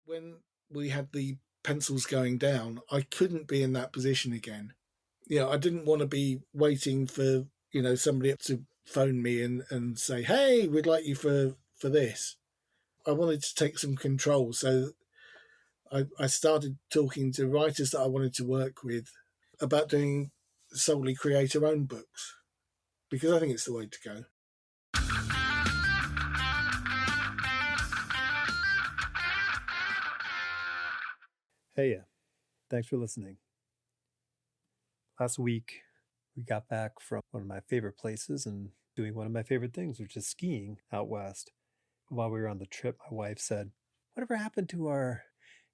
When we had the pencils going down, I couldn't be in that position again. I didn't want to be waiting for, somebody to phone me and say, hey, we'd like you for this. I wanted to take some control. So I started talking to writers that I wanted to work with about doing solely creator-owned books, because I think it's the way to go. Hey, thanks for listening. Last week, we got back from one of my favorite places and doing one of my favorite things, which is skiing out west. While we were on the trip, my wife said, whatever happened to our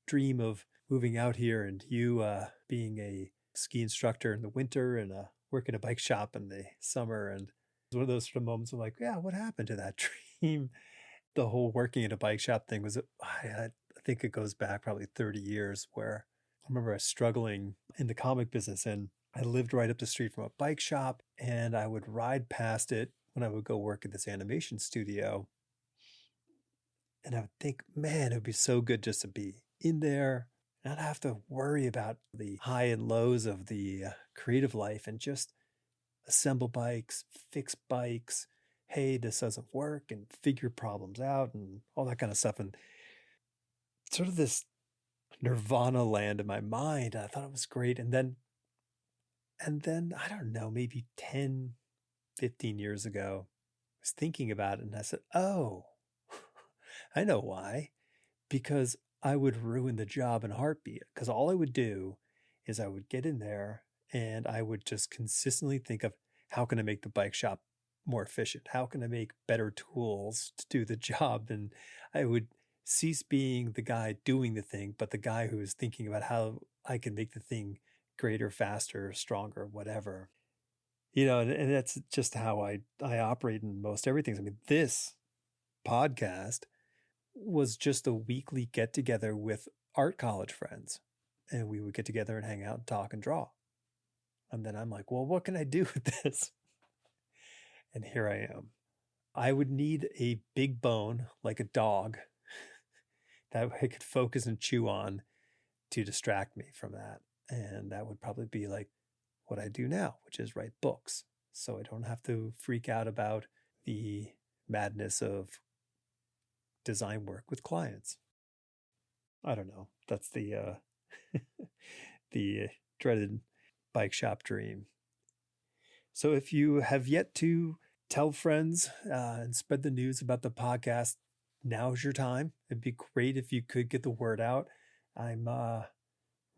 dream of moving out here and you being a ski instructor in the winter and work in a bike shop in the summer? And it was one of those sort of moments of like, yeah, what happened to that dream? The whole working in a bike shop thing was, I think it goes back probably 30 years, where I remember I was struggling in the comic business and I lived right up the street from a bike shop, and I would ride past it when I would go work at this animation studio. And I would think, man, it would be so good just to be in there, not have to worry about the high and lows of the creative life and just assemble bikes, fix bikes. Hey, this doesn't work, and figure problems out and all that kind of stuff. And sort of this nirvana land in my mind. I thought it was great. And then I don't know, maybe 10, 15 years ago, I was thinking about it and I said, oh, I know why. Because I would ruin the job in a heartbeat. Because all I would do is I would get in there and I would just consistently think of, how can I make the bike shop more efficient? How can I make better tools to do the job? And I would cease being the guy doing the thing, but the guy who is thinking about how I can make the thing greater, faster, stronger, whatever. And that's just how I operate in most everything. I mean, this podcast was just a weekly get together with art college friends, and we would get together and hang out and talk and draw. And then I'm like, well, what can I do with this? And here I am. I would need a big bone like a dog that I could focus and chew on to distract me from that. And that would probably be like what I do now, which is write books. So I don't have to freak out about the madness of design work with clients. I don't know. That's the the dreaded bike shop dream. So if you have yet to tell friends and spread the news about the podcast, now's your time. It'd be great if you could get the word out. I'm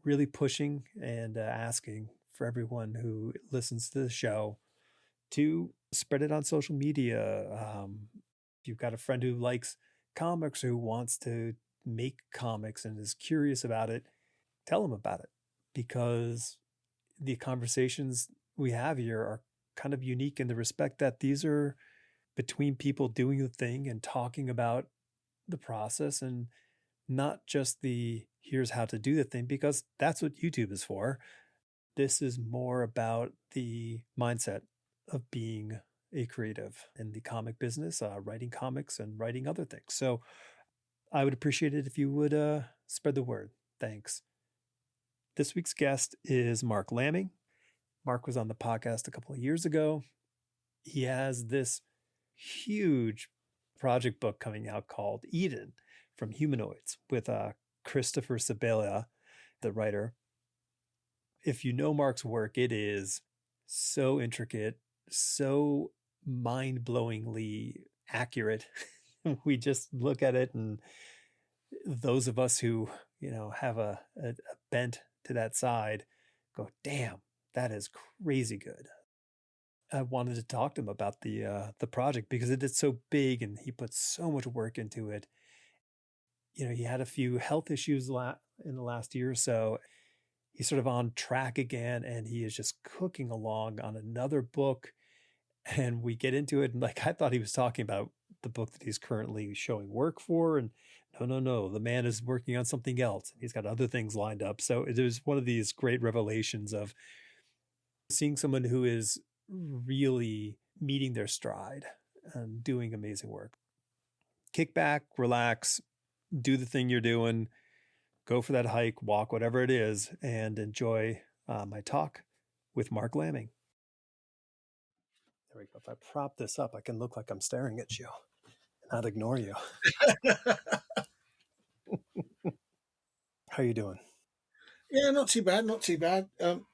really pushing and asking for everyone who listens to the show to spread it on social media. If you've got a friend who likes comics or who wants to make comics and is curious about it, tell them about it, because the conversations we have here are kind of unique in the respect that these are between people doing the thing and talking about the process, and not just the here's how to do the thing, because that's what YouTube is for. This is more about the mindset of being a creative in the comic business, writing comics and writing other things. So I would appreciate it if you would spread the word. Thanks. This week's guest is Marc Lamming. Marc was on the podcast a couple of years ago. He has this huge project book coming out called Eden from Humanoids with Christopher Sebela, the writer. If you know Marc's work, it is so intricate, so mind-blowingly accurate. We just look at it, and those of us who, have a bent to that side go, damn, that is crazy good. I wanted to talk to him about the project because it is so big and he put so much work into it. He had a few health issues in the last year or so. He's sort of on track again, and he is just cooking along on another book. And we get into it, and I thought he was talking about the book that he's currently showing work for. And no, the man is working on something else. He's got other things lined up. So it was one of these great revelations of seeing someone who is really meeting their stride doing amazing work. Kick back, relax, do the thing you're doing, go for that hike, walk, whatever it is, and enjoy my talk with Mark Lamming. There we go. If I prop this up, I can look like I'm staring at you and not ignore you. How are you doing? Yeah, not too bad, not too bad.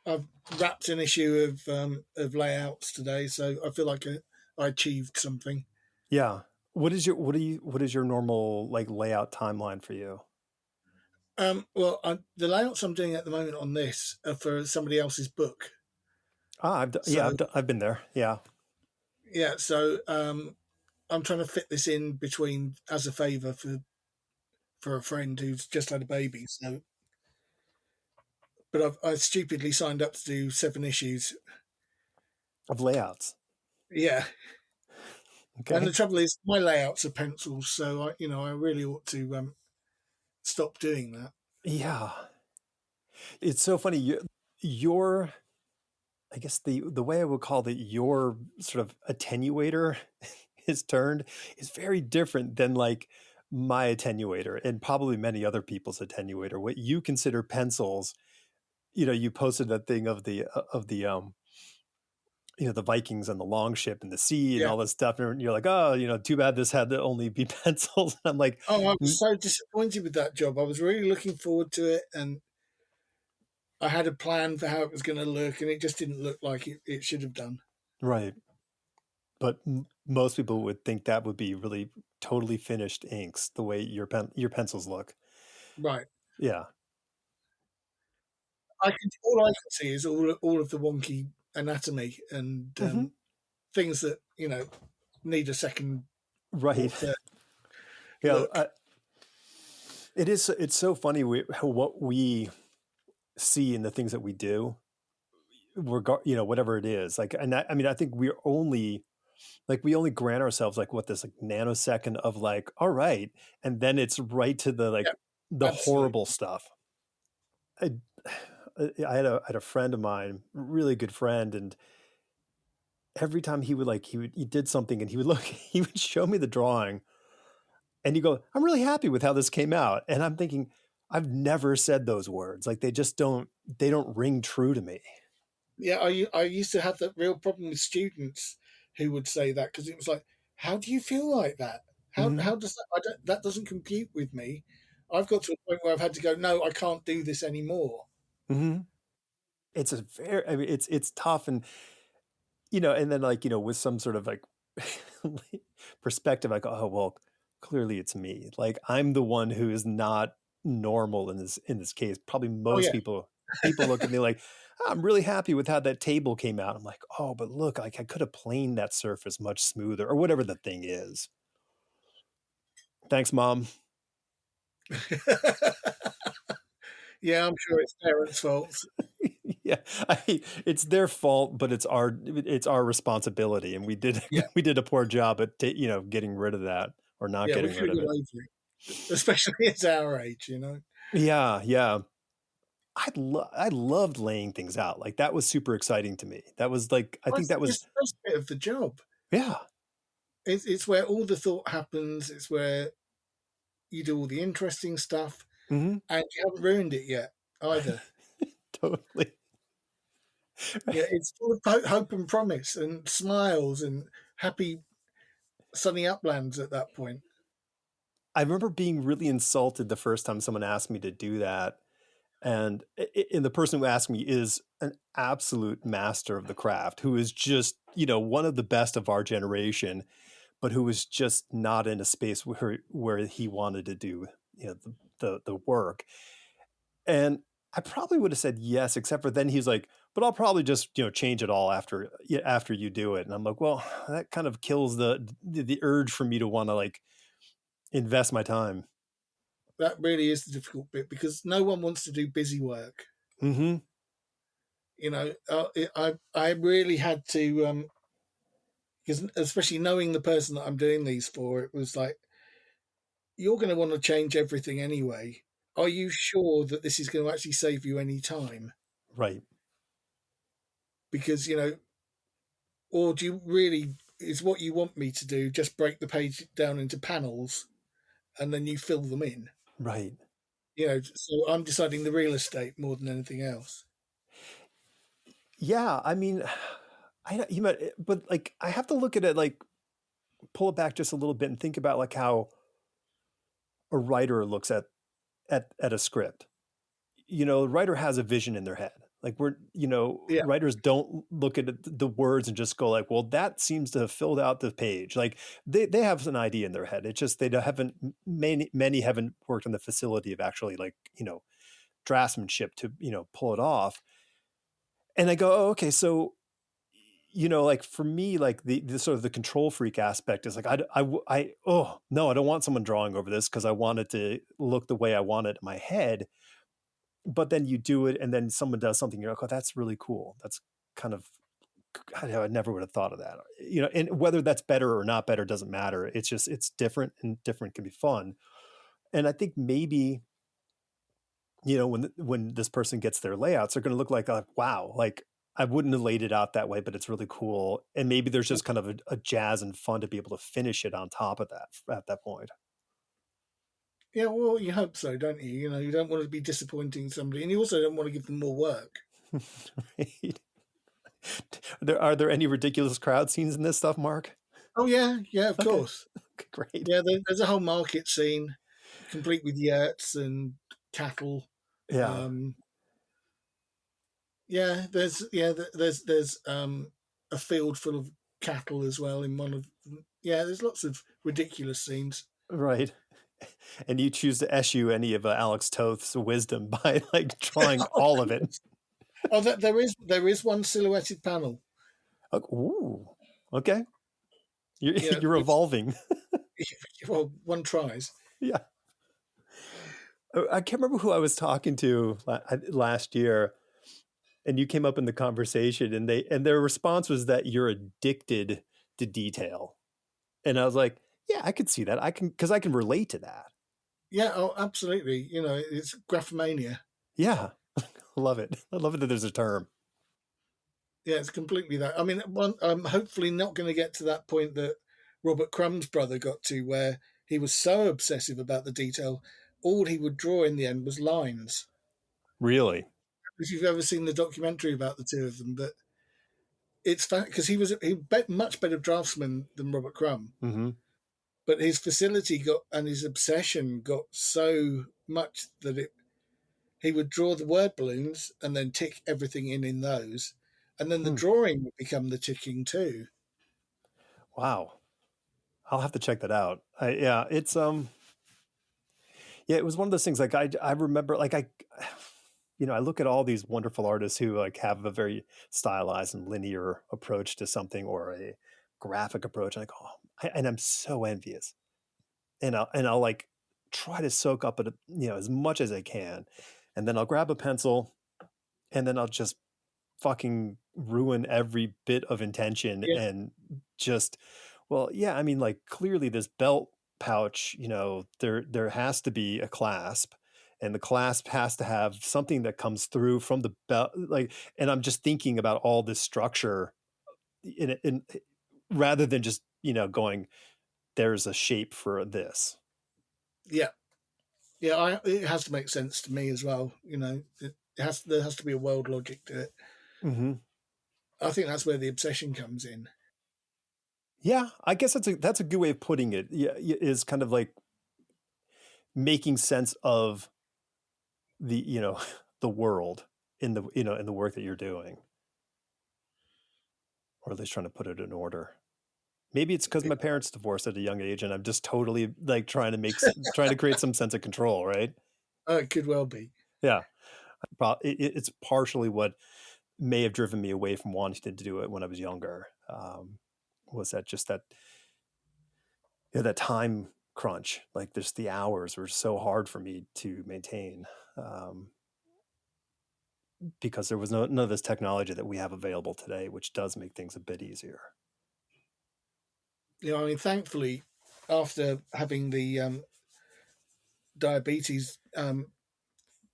I've wrapped an issue of layouts today, so I feel like I achieved something. Yeah. What is your normal like layout timeline for you? Well, the layouts I'm doing at the moment on this are for somebody else's book. Yeah, So I've been there. Yeah. yeah, so I'm trying to fit this in between as a favour for a friend who's just had a baby. So, but I stupidly signed up to do 7 issues. Of layouts. Yeah, and the Okay. trouble is my layouts are pencils, so I really ought to stop doing that. Yeah. It's so funny. Your I guess the way I would call it your sort of attenuator is turned is very different than like my attenuator and probably many other people's attenuator. What you consider pencils, you posted that thing of the the Vikings and the longship and the sea and Yeah. all this stuff, and you're like, oh, too bad this had to only be pencils. I'm like, Oh, I was so disappointed with that job. I was really looking forward to it, and I had a plan for how it was going to look, and it just didn't look like it should have done. right. But most people would think that would be really totally finished inks the way your pencils look. Right. Yeah. All I can see is all of the wonky anatomy and Hmm. things that need a second or Right. third Yeah. look. It's so funny what we see in the things that we do, whatever it is. Like, and I mean, I think we only grant ourselves like what this like nanosecond of like, all right, and then it's right to the Yeah, like the absolutely. horrible stuff. I, I had a friend of mine, really good friend, and every time he did something and he would look, he would show me the drawing, and you go, I'm really happy with how this came out, and I'm thinking, I've never said those words. Like they don't ring true to me. Yeah, I used to have that real problem with students who would say that because it was like, how do you feel like that? Hmm. How does that? That doesn't compute with me. I've got to a point where I've had to go. No, I can't do this anymore. Hmm. I mean, it's tough, and then like with some sort of like perspective, I go, oh well, clearly it's me. Like I'm the one who is not normal in this case. Probably Oh most yeah, people look at me like, "Oh, I'm really happy with how that table came out." I'm like, oh, but look, like I could have planed that surface much smoother or whatever the thing is. Thanks, mom. yeah. I'm sure it's parents' faults. Yeah, it's their fault, but it's our responsibility, and we did Yeah, we did a poor job at getting rid of that or not yeah. We getting could rid have of got it. over it, especially at our age. Yeah, yeah. I loved laying things out. Like that was super exciting to me. That was like I Well, think that was it's the best bit of the job. yeah. It's where all the thought happens. It's where you do all the interesting stuff, Hmm. and you haven't ruined it yet either. Totally. Yeah, it's full of hope and promise and smiles and happy sunny uplands at that point. I remember being really insulted the first time someone asked me to do that, and the person who asked me is an absolute master of the craft, who is just one of the best of our generation, but who was just not in a space where he wanted to do the work. And I probably would have said yes, except for then he's like, but I'll probably just change it all after you do it. And I'm like, well, that kind of kills the urge for me to want to like invest my time. That really is the difficult bit because no one wants to do busy work. Hmm. I really had to because especially knowing the person that I'm doing these for, it was like you're going to want to change everything anyway. Are you sure that this is going to actually save you any time? Right. Because or do you really is what you want me to do just break the page down into panels and then you fill them in? Right. So I'm deciding the real estate more than anything else. Yeah, I mean, you might, but like I have to look at it like pull it back just a little bit and think about like how a writer looks at a script. The writer has a vision in their head. Like Yeah. writers don't look at the words and just go like, well, that seems to have filled out the page. Like they have an idea in their head. It's just haven't many haven't worked on the facility of actually like draftsmanship to pull it off. And I go, oh, okay, so like for me, like the sort of the control freak aspect is like, oh no, I don't want someone drawing over this because I want it to look the way I want it in my head. But then you do it and then someone does something, you're like, oh, that's really cool. That's kind of, I never would have thought of that. And whether that's better or not better doesn't matter. It's just, it's different, and different can be fun. And I think maybe, when this person gets their layouts, they're going to look like, wow, like I wouldn't have laid it out that way, but it's really cool. And maybe there's just kind of a jazz and fun to be able to finish it on top of that at that point. Yeah, well, you hope so, don't you? You don't want to be disappointing somebody, and you also don't want to give them more work. Right? Are there any ridiculous crowd scenes in this stuff, Mark? Oh yeah, yeah, of Okay, course. great. Yeah, there's a whole market scene, complete with yurts and cattle. Yeah, Um, there's a field full of cattle as well in one of them. Yeah, there's lots of ridiculous scenes. right. And you choose to eschew any of Alex Toth's wisdom by like drawing all of it. Oh, there is one silhouetted panel. Like, ooh, okay. You're Yeah, you're which evolving. well, one tries. Yeah. I can't remember who I was talking to last year, and you came up in the conversation, and their response was that you're addicted to detail, and I was like, yeah, I could see that. Because I can relate to that. Yeah, oh, absolutely. It's graphomania. Yeah, I love it. I love it that there's a term. Yeah, it's completely that. I mean, I'm hopefully not going to get to that point that Robert Crumb's brother got to, where he was so obsessive about the detail, all he would draw in the end was lines. Really. If you've ever seen the documentary about the two of them, but it's fact because he much better draftsman than Robert Crumb, Mm-hmm. but his facility got and his obsession got so much that he would draw the word balloons and then tick everything in those, and then the Hmm. drawing would become the ticking too. Wow. I'll have to check that out. Yeah, it's yeah, it was one of those things like I remember like I look at all these wonderful artists who like have a very stylized and linear approach to something or a graphic approach, and I go, oh, and I'm so envious, and I'll like try to soak up it, as much as I can, and then I'll grab a pencil, and then I'll just fucking ruin every bit of intention Yeah, and just, well, yeah, I mean, like clearly this belt pouch, there has to be a clasp, and the clasp has to have something that comes through from the belt, like, and I'm just thinking about all this structure in rather than just going, there's a shape for this. yeah, yeah. It has to make sense to me as well. There has to be a world logic to it. Mm-hmm. I think that's where the obsession comes in. Yeah, I guess that's a good way of putting it. Yeah, is kind of like making sense of the the world in the in the work that you're doing, or at least trying to put it in order. Maybe it's because Yeah, my parents divorced at a young age, and I'm just totally like trying to create some sense of control, right? it could well be. Yeah, it's partially what may have driven me away from wanting to do it when I was younger. Was that just that time crunch? Like, just the hours were so hard for me to maintain. Um, because there was none of this technology that we have available today, which does make things a bit easier. I mean, thankfully, after having the diabetes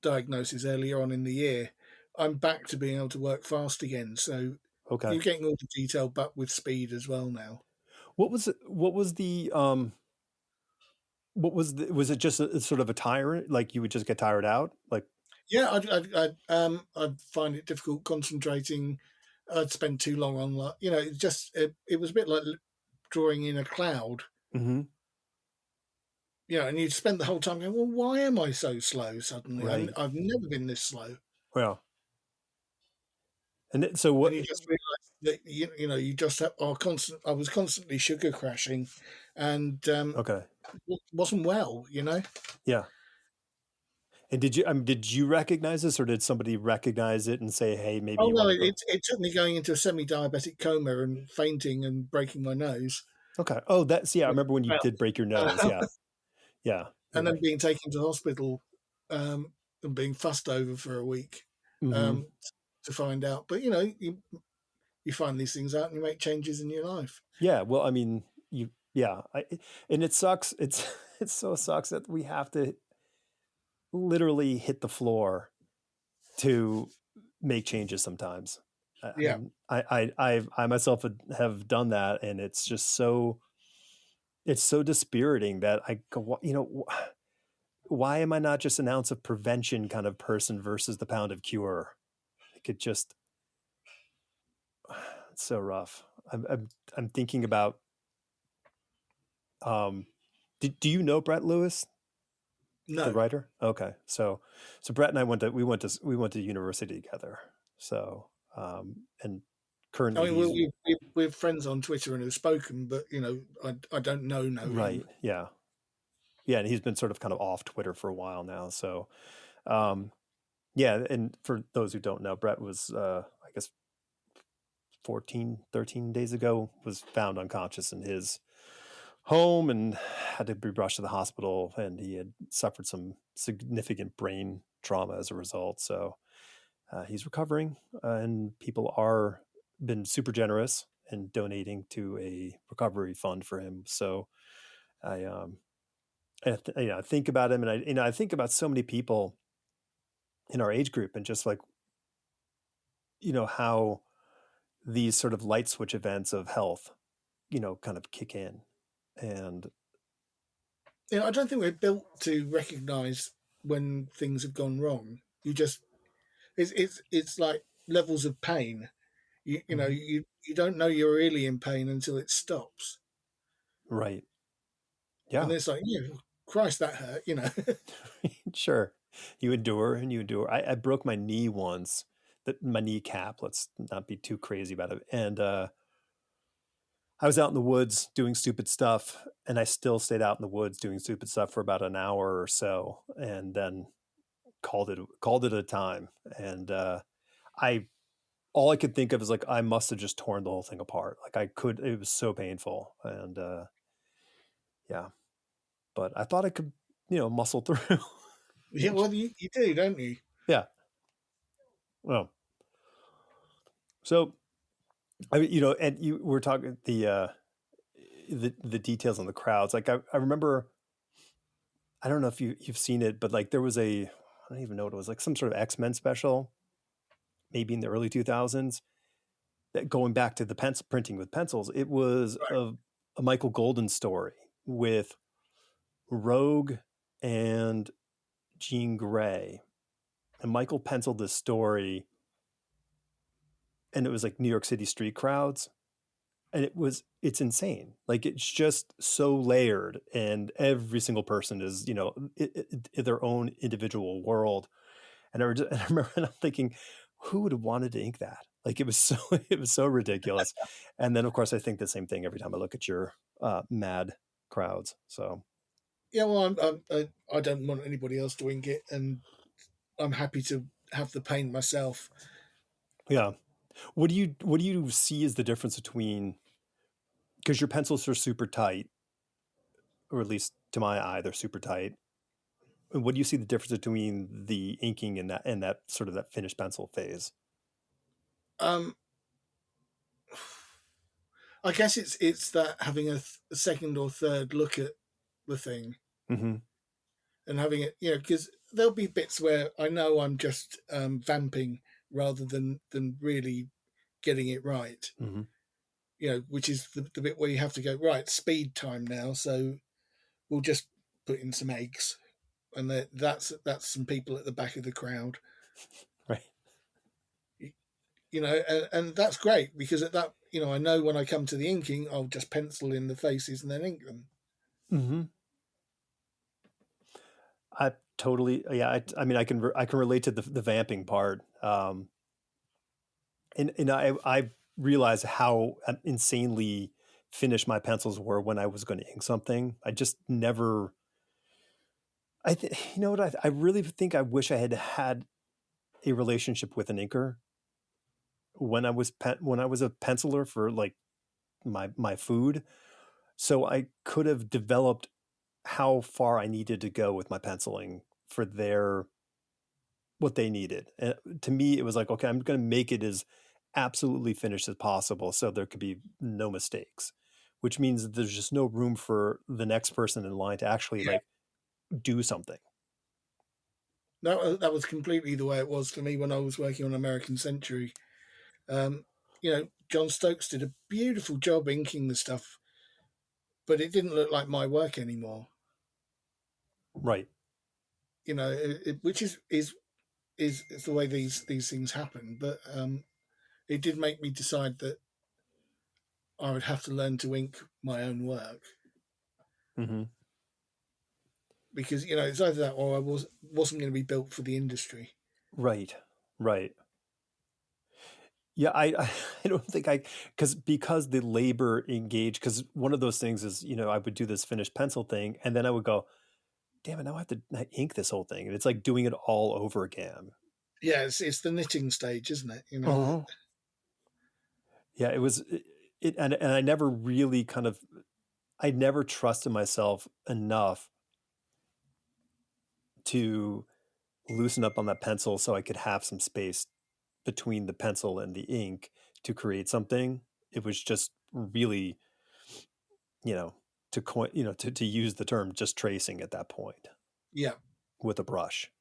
diagnosis earlier on in the year, I'm back to being able to work fast again. So Okay. you're getting all the detail, but with speed as well now. What was the was it just a sort of a tyrant? Like you would just get tired out? Like, Yeah, I'd find it difficult concentrating. I'd spend too long on, like, it was a bit like drawing in a cloud, hmm and you'd spend the whole time going, well, why am I so slow suddenly? right. I've never been this slow. Well, so And what? you just realize that, you just I was constantly sugar crashing, and Okay. it wasn't well, Yeah. And did you recognize this, or did somebody recognize it and say, "Hey, maybe Oh you no, want to it go"? it took me going into a semi-diabetic coma and fainting and breaking my nose. Okay. Oh, that's yeah. I Yeah, remember when you did break your nose. well, Yeah. Yeah. You're and then right. being taken to hospital, and being fussed over for a week, hmm um, to find out. But you find these things out and you make changes in your life. Yeah. Well, I mean, yeah. And it sucks. It's it so sucks that we have to literally hit the floor to make changes sometimes. I Yeah, mean, I myself have done that, and it's so dispiriting that I go, why am I not just an ounce of prevention kind of person versus the pound of cure? Like it just, it's so rough. I'm thinking about, um, do you know Brett Lewis, the no. writer? Okay. So Brett and I we went to university together. So, and I currently mean, he's we're friends on Twitter and have spoken, but I don't know him. right. Yeah. Yeah. And he's been sort of kind of off Twitter for a while now. So, um, yeah. And for those who don't know, Brett was, I guess 14, 13 days ago, was found unconscious in his home and had to be rushed to the hospital. And he had suffered some significant brain trauma as a result. So he's recovering, and people are been super generous in donating to a recovery fund for him. So I, I think about him, and I think about so many people in our age group, and just like how these sort of light switch events of health, kind of kick in. And I don't think we're built to recognise when things have gone wrong. It's like levels of pain. Mhm. You don't know you're really in pain until it stops, Right. and Yeah. it's like, yeah, Christ, that hurt. Sure. You endure and you endure. I broke my knee once, that my kneecap. Let's not be too crazy about it. And I was out in the woods doing stupid stuff, and I still stayed out in the woods doing stupid stuff for about an hour or so, and then called it a time. And I all I could think of is like I must have just torn the whole thing apart. Like I could. It was so painful, and yeah. But I thought I could, muscle through. Yeah, well, you do, don't you? Yeah. Well, so I mean, and you were talking the details on the crowds. Like I remember, I don't know if you've seen it, but like there was I don't even know what it was, like some sort of X-Men special, maybe in the early 2000s, that going back to the pencil printing with pencils. It was a Michael Golden story with Rogue and Jean Grey, and Michael penciled this story, and it was like New York City street crowds, and it's insane. Like it's just so layered, and every single person is their own individual world. And I remember, and I'm thinking, who would have wanted to ink that? Like it was so it was so ridiculous. And then of course I think the same thing every time I look at your mad crowds. So Yeah, well, I don't want anybody else to wing it, and I'm happy to have the pain myself. yeah, what do you see as the difference between, because your pencils are super tight, or at least to my eye they're super tight. What do you see the difference between the inking and that sort of that finished pencil phase? Um, I guess it's that having a second or third look at the thing Mm-hmm. and having it, because there'll be bits where I know I'm just vamping rather than really getting it right. Mm-hmm. Which is the bit where you have to go right speed time now. So we'll just put in some eggs, and that's some people at the back of the crowd, Right. and that's great because at that, I know when I come to the inking, I'll just pencil in the faces and then ink them. Mm-hmm. I totally, yeah. I mean, I can relate to the vamping part. And I realized how insanely finished my pencils were when I was going to ink something. I just never. You know what? I really think I wish I had had a relationship with an inker when I was a penciler for like my food, so I could have developed how far I needed to go with my penciling for their what they needed. And to me, it was like, okay, I'm going to make it as absolutely finished as possible so there could be no mistakes, which means that there's just no room for the next person in line to actually Yeah, like do something. that was completely the way it was for me when I was working on American Century. Um, John Stokes did a beautiful job inking the stuff, but it didn't look like my work anymore. Right. Which is the way these things happen. But it did make me decide that I would have to learn to ink my own work Mm-hmm. because it's either that or I wasn't going to be built for the industry. Right. Right. Yeah, I don't think because the labor engaged, because one of those things is, I would do this finished pencil thing and then I would go, damn it, now I have to ink this whole thing. And it's like doing it all over again. Yeah, it's the knitting stage, isn't it? Uh-huh. Yeah, it was and I never really I never trusted myself enough to loosen up on that pencil so I could have some space between the pencil and the ink to create something. It was just really, you know, to use the term just tracing at that point Yeah, with a brush.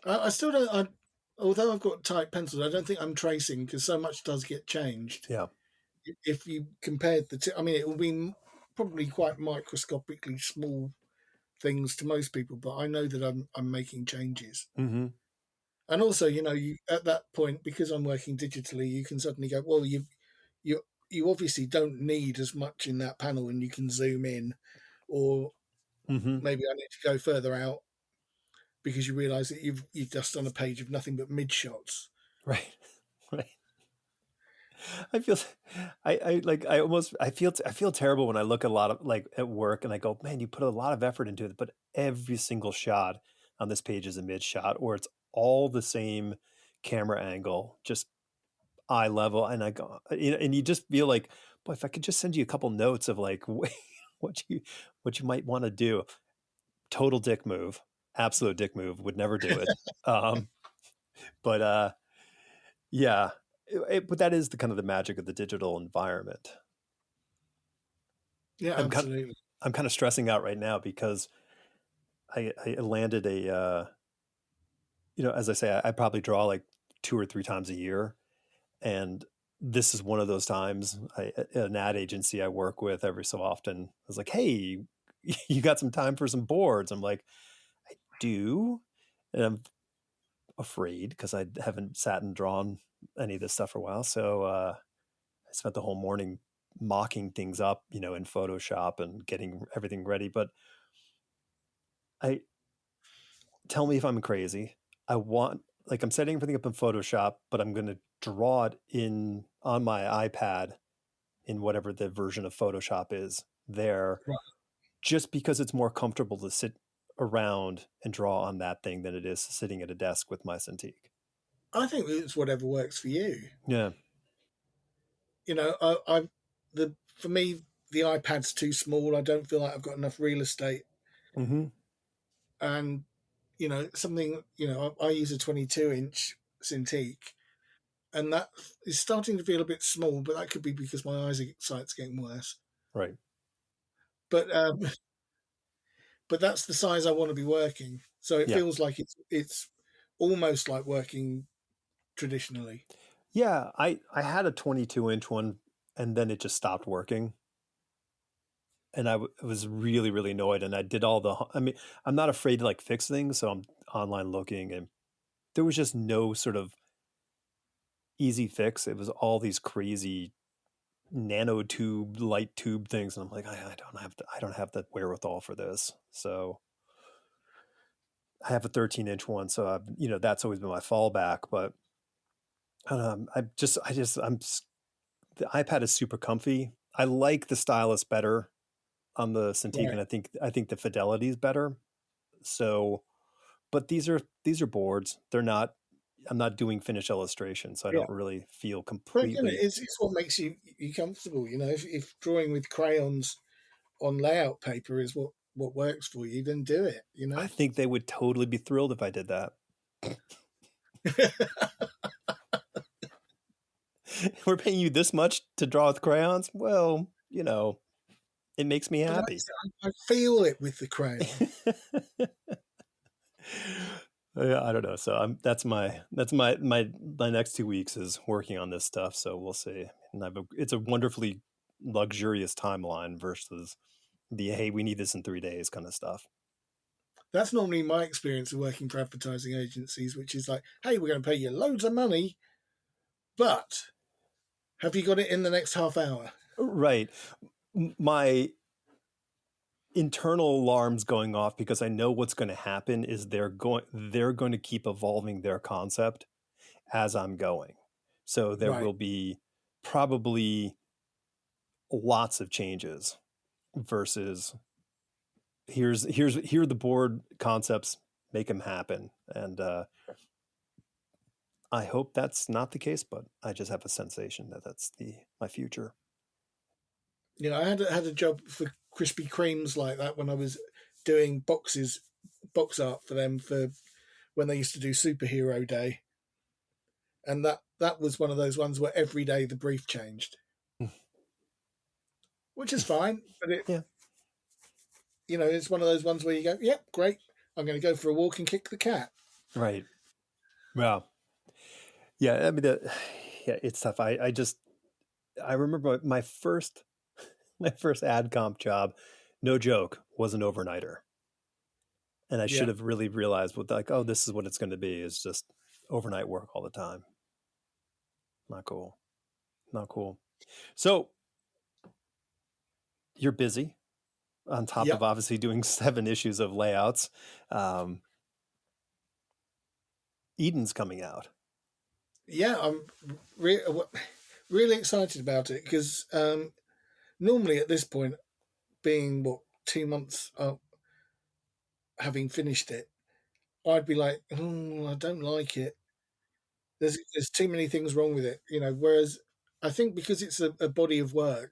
I still don't. Although I've got tight pencils, I don't think I'm tracing because so much does get changed. Yeah. If you compared I mean, it will be probably quite microscopically small things to most people, but I know that I'm making changes. Mm-hmm. And also, you at that point, because I'm working digitally, you can suddenly go, well, you you obviously don't need as much in that panel, and you can zoom in, or Mm-hmm. maybe I need to go further out because you realise that you've just done a page of nothing but mid shots. Right. Right. I feel, I like, I almost, I feel terrible when I look at a lot of like at work and I go, man, you put a lot of effort into it, but every single shot on this page is a mid shot, or it's all the same camera angle, just eye level. And I go, and you just feel like, boy, if I could just send you a couple notes of like what you might want to do. Total dick move, absolute dick move. Would never do it. Um, but yeah, but that is the kind of the magic of the digital environment. Yeah, I'm kind absolutely. I'm kind of stressing out right now because I landed a as I say, I probably draw like 2 or 3 times a year, and this is one of those times. An ad agency I work with every so often was like, "Hey, you got some time for some boards?" I'm like, "I do," and I'm afraid because I haven't sat and drawn any of this stuff for a while. So I spent the whole morning mocking things up, in Photoshop and getting everything ready. But I tell me if I'm crazy. I want like I'm setting everything up in Photoshop, but I'm going to draw it in on my iPad in whatever the version of Photoshop is there, Right. just because it's more comfortable to sit around and draw on that thing than it is sitting at a desk with my Cintiq. I think it's whatever works for you. Yeah. I the for me the iPad's too small. I don't feel like I've got enough real estate, Mm-hmm. and something. I use a 22-inch Cintiq, and that is starting to feel a bit small. But that could be because my eyesight's getting worse. Right. But but that's the size I want to be working. So it Yeah. feels like it's almost like working traditionally. Yeah. I had a 22-inch one and then it just stopped working. and was really, really annoyed. And I did all the, I mean, I'm not afraid to like fix things. So I'm online looking, and there was just no sort of easy fix. It was all these crazy nanotube, light tube things. And I'm like, I don't have the wherewithal for this. So I have a 13-inch one. So that's always been my fallback. But the iPad is super comfy. I like the stylus better on the Cintiq, Right. and I think the fidelity is better. So, but these are boards. They're not. I'm not doing finished illustration, so I Yeah. don't really feel But again, completely. it's what makes you comfortable. If drawing with crayons on layout paper is what works for you, then do it. I think they would totally be thrilled if I did that. We're paying you this much to draw with crayons. Well, it makes me But happy. I feel it with the crayon. Yeah, I don't know. So that's my next 2 weeks is working on this stuff. So we'll see. And it's a wonderfully luxurious timeline versus the hey, we need this in 3 days kind of stuff. That's normally my experience of working for advertising agencies, which is like, hey, we're going to pay you loads of money, but have you got it in the next half hour? Right. My internal alarms going off because I know what's going to happen is they're going to keep evolving their concept as I'm going. So there Right. will be probably lots of changes versus here are the board concepts, make them happen. And I hope that's not the case, but I just have a sensation that that's the my future. I had a job for Krispy Kremes like that when I was doing box art for them for when they used to do Superhero Day, and that was one of those ones where every day the brief changed, which is fine. But Yeah, it's one of those ones where you go, yep, great. I'm going to go for a walk and kick the cat. right. Wow. Yeah, I mean, yeah, it's tough. I remember my first ad comp job, no joke, was an overnighter, and I should Yeah. have really realized what like, oh, this is what it's going to be. Is just overnight work all the time. Not cool. Not cool. So you're busy on top of Yep. obviously doing 7 issues of layouts. Um, Eden's coming out. Yeah. I'm re- really excited about it because normally at this point, being 2 months having finished it, I'd be like, I don't like it. There's too many things wrong with it. Whereas I think because it's a body of work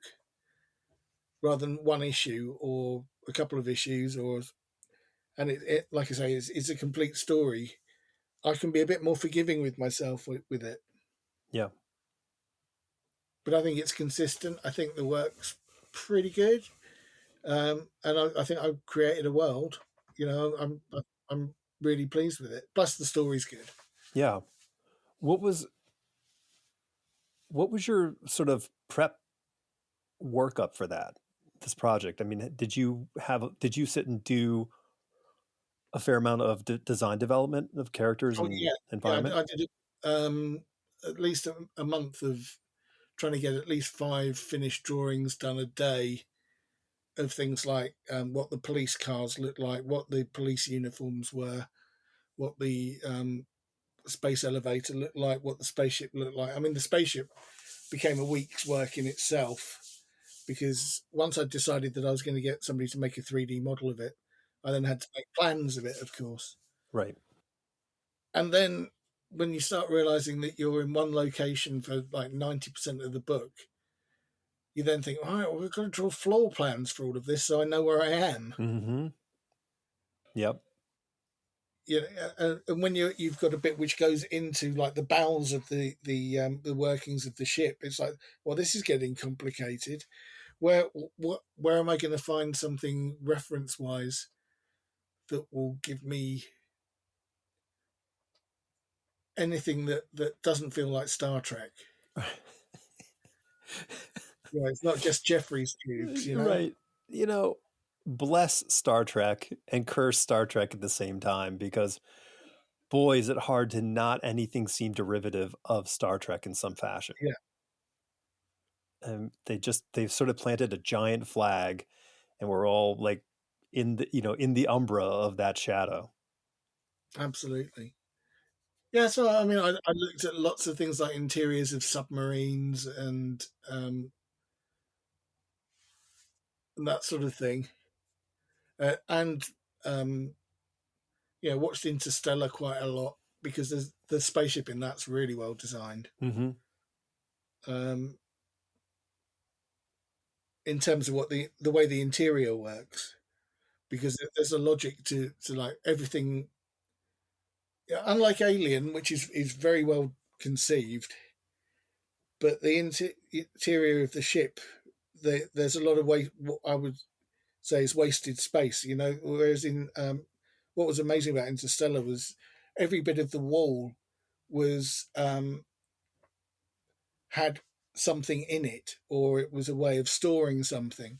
rather than one issue or a couple of issues, and it like I say, it's a complete story. I can be a bit more forgiving with myself with it. Yeah. But I think it's consistent. I think the work's pretty good, and I think I've created a world. I'm really pleased with it. Plus, the story's good. Yeah. What was what was your sort of prep workup for this project? I mean, did you sit and do a fair amount of design development of characters Oh and yeah, yeah. environment? I did at least a month of trying to get at least 5 finished drawings done a day of things like what the police cars looked like, what the police uniforms were, what the space elevator looked like, what the spaceship looked like. I mean, the spaceship became a week's work in itself because once I decided that I was going to get somebody to make a 3D model of it, I then had to make plans of it, of course. Right. And then when you start realizing that you're in one location for like 90% of the book, you then think, all right, well, we've got to draw floor plans for all of this so I know where I am. Mm-hmm. Yep. And when you've got a bit which goes into like the bowels of the workings of the ship, it's like, well, this is getting complicated. Where am I going to find something reference wise that will give me anything that doesn't feel like Star Trek? It's not just Jeffrey's tubes. Right. you know, bless Star Trek and curse Star Trek at the same time, because boy, is it hard to not anything seem derivative of Star Trek in some fashion. Yeah, And they've sort of planted a giant flag, and we're all like in the umbra of that shadow. absolutely. Yeah, so I mean, I looked at lots of things like interiors of submarines and that sort of thing, and um, yeah, watched Interstellar quite a lot because the spaceship in that's really well designed. Mm-hmm. Um, in terms of what the way the interior works, because there's a logic to like everything. Yeah, unlike Alien, which is very well conceived, but the interior of the ship, there's a lot of what I would say is wasted space. You know, whereas in what was amazing about Interstellar was every bit of the wall was had something in it, or it was a way of storing something.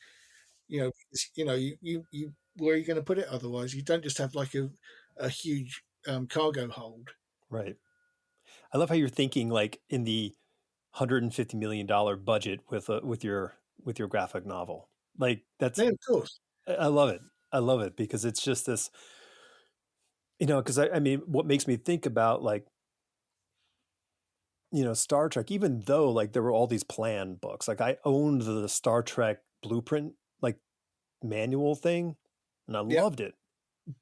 You where are you going to put it otherwise? You don't just have like a huge cargo hold. Right. I love how you're thinking like in the $150 million budget with your graphic novel. Like that's Yeah, of course. I love it. I love it because it's just this, because I mean, what makes me think about like, Star Trek, even though like there were all these plan books, like I owned the Star Trek blueprint, like manual thing, and I Yeah, loved it.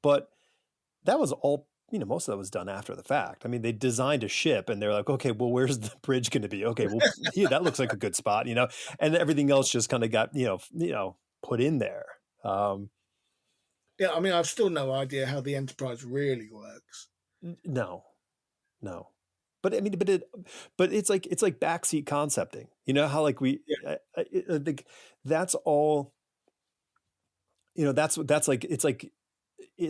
But that was all, most of that was done after the fact. I mean, they designed a ship and they're like, okay, well, where's the bridge going to be? Okay, well, here, that looks like a good spot, and everything else just kind of got, put in there. Um, yeah. I mean, I've still no idea how the Enterprise really works. no, no. But I mean, but it's like backseat concepting. You know how like Yeah, I think that's all. That's like it's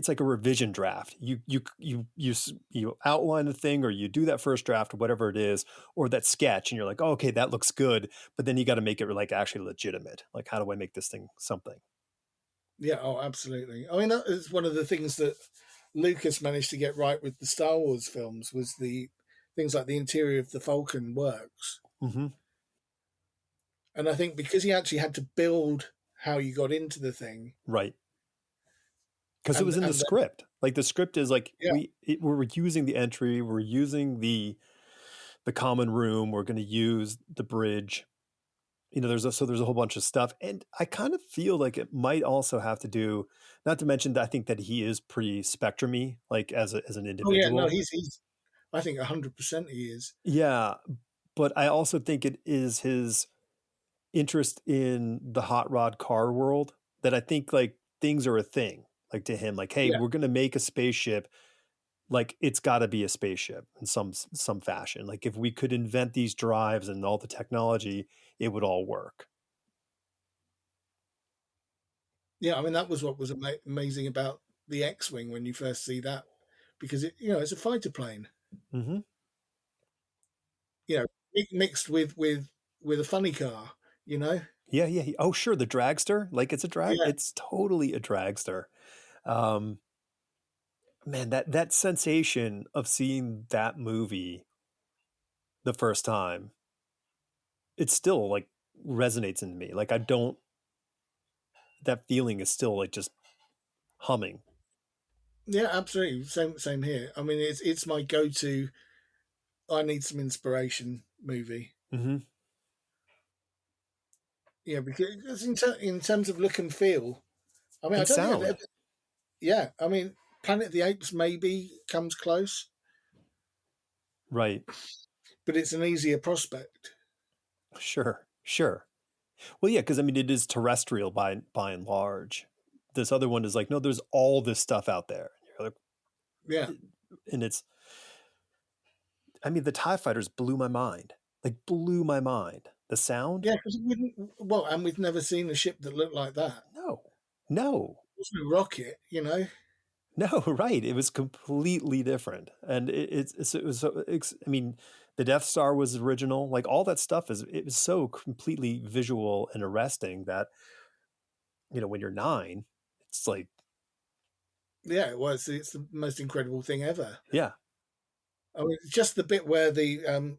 like a revision draft. You outline a thing, or you do that first draft, or whatever it is, or that sketch, and you're like, oh, okay, that looks good. But then you got to make it like actually legitimate. Like, how do I make this thing something? yeah. Oh, absolutely. I mean, that is one of the things that Lucas managed to get right with the Star Wars films was the things like the interior of the Falcon works, Mm-hmm. and I think because he actually had to build how you got into the thing, Right, because it was in the and then, script. Like the script is like yeah, we're using the entry, we're using the common room, we're going to use the bridge. There's a whole bunch of stuff, and I kind of feel like it might also have to do, not to mention that I think that he is pretty spectrumy, like as an oh yeah, no, individual. he's I think 100% he is. Yeah, but I also think it is his interest in the hot rod car world that I think like things are a thing, like to him, like, hey, Yeah, we're gonna make a spaceship, like it's got to be a spaceship in some fashion. Like if we could invent these drives and all the technology, it would all work. yeah. I mean, that was what was amazing about the X-wing when you first see that, because it's a fighter plane, Mm-hmm. you know, mixed with a funny car, you know. Yeah, yeah. Oh, sure. The dragster. Like it's a drag. Yeah, It's totally a dragster. Um, man, that sensation of seeing that movie the first time, it still like resonates in me. Like I don't. That feeling is still like just humming. yeah, absolutely. Same here. I mean, it's my go-to. I need some inspiration movie. Mm-hmm. Yeah, because in terms of look and feel, I mean, I And don't think I've sound. ever. Yeah, I mean, Planet of the Apes maybe comes close, Right. but it's an easier prospect. Sure. Sure. Well, yeah, because I mean, it is terrestrial by and large. This other one is like, no, there's all this stuff out there. You're Yeah, like, and it's, I mean, the TIE fighters blew my mind. Like, blew my mind. The sound? yeah, because well, and we've never seen a ship that looked like that. No, no, It wasn't a rocket, you know. no, right. It was completely different. And it was so, I mean, the Death Star was original. Like, all that stuff it was so completely visual and arresting that, when you're 9, it's like, Yeah, it was. It's the most incredible thing ever. yeah, I mean, just the bit where the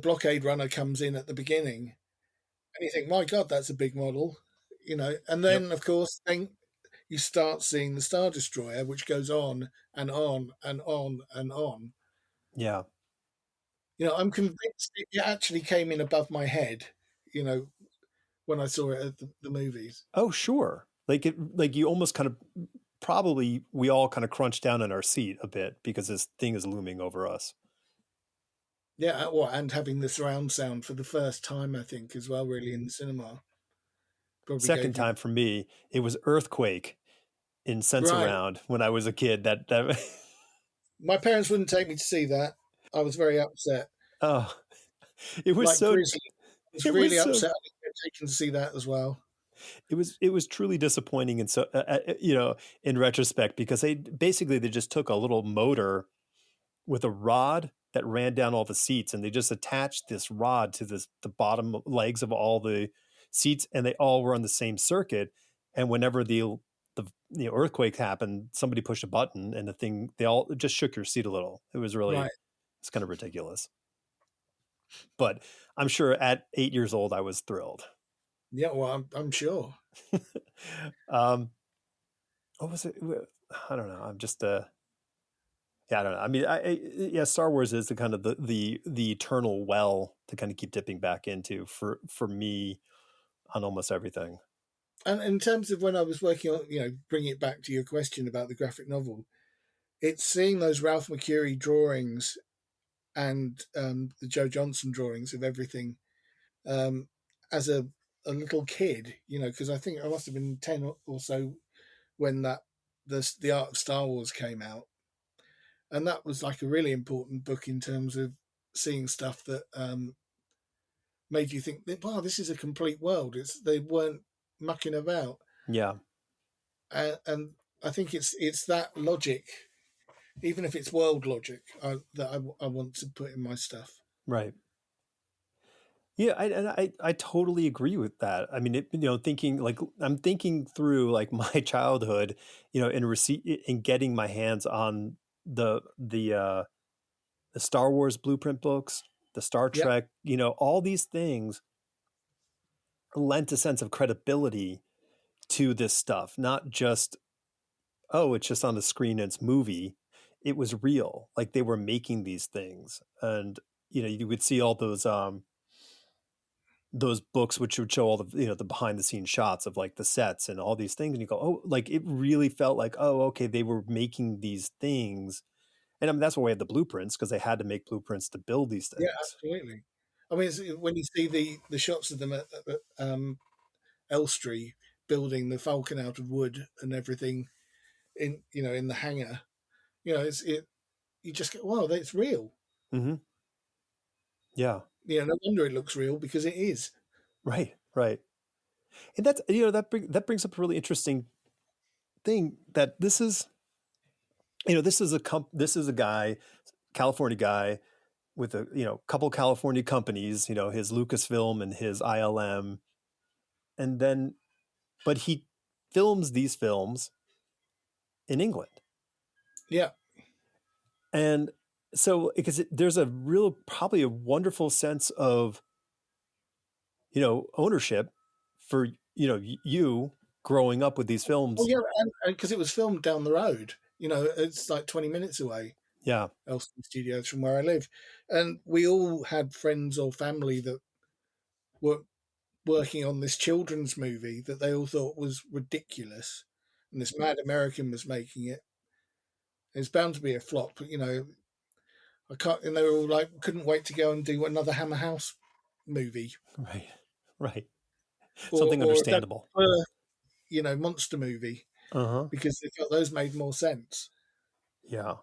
blockade runner comes in at the beginning, and you think, my God, that's a big model, And yep, then, of course, then you start seeing the Star Destroyer, which goes on and on and on and on. yeah. I'm convinced it actually came in above my head, you know, when I saw it at the movies. Oh, sure. Like you almost kind of probably we all kind of crunch down in our seat a bit because this thing is looming over us. Yeah, well, and having the surround sound for the first time, I think, as well, really in the cinema, probably Second gave you time for me, it was Earthquake in right. Sense when I was a kid. That My parents wouldn't take me to see that. I was very upset. oh, it was Like so Grizzly, I was it really was so upset I didn't get taken to see that as well. it was truly disappointing, and so in retrospect, because they just took a little motor with a rod that ran down all the seats, and they just attached this rod to the bottom legs of all the seats, and they all were on the same circuit. And whenever the earthquake happened, somebody pushed a button, and they all just shook your seat a little. Right. It's kind of ridiculous. But I'm sure at 8 years old, I was thrilled. Yeah, well, I'm sure. um, what was it? I don't know. I'm just yeah, I don't know. I mean, yeah, Star Wars is the kind of the eternal well to kind of keep dipping back into for me on almost everything. And in terms of when I was working on, bringing it back to your question about the graphic novel, it's seeing those Ralph McQuarrie drawings and the Joe Johnson drawings of everything um, as a little kid, because I think I must have been 10 or so when the Art of Star Wars came out, and that was like a really important book in terms of seeing stuff that made you think, wow, this is a complete world. They weren't mucking about, Yeah, and I think it's that logic, even if it's world logic, that I want to put in my stuff. right. Yeah, I totally agree with that. I mean, thinking like I'm thinking through like my childhood, in getting my hands on the Star Wars blueprint books, the Star Yeah, Trek, all these things lent a sense of credibility to this stuff, not just, oh, it's just on the screen and it's movie. It was real. Like they were making these things. And, you would see all those books which would show all the behind the scenes shots of like the sets and all these things. And you go, oh, like it really felt like, oh, okay, they were making these things. And I mean, that's why we had the blueprints, because they had to make blueprints to build these yeah, things. absolutely. I mean, when you see the shots of them at Elstree building the Falcon out of wood and everything in the hangar, you just go, wow, that's real. Hmm. Yeah. No wonder it looks real because it is. Right. Right. And that's, that brings up a really interesting thing, that this is a guy, California guy, with a couple California companies, his Lucasfilm and his ILM, and then but he films these films in England, Yeah, and so because there's a real probably a wonderful sense of ownership for you growing up with these oh films. yeah, and because it was filmed down the road, it's like 20 minutes away, Yeah. Elston Studios from where I live, and we all had friends or family that were working on this children's movie that they all thought was ridiculous, and this mad American was making it. It's bound to be a flop, I can't, and they were all like, couldn't wait to go and do another Hammer House movie Right. Right. or Something or a Doug understandable. Fir, monster movie Uh-huh. because they felt those made more sense. Yeah.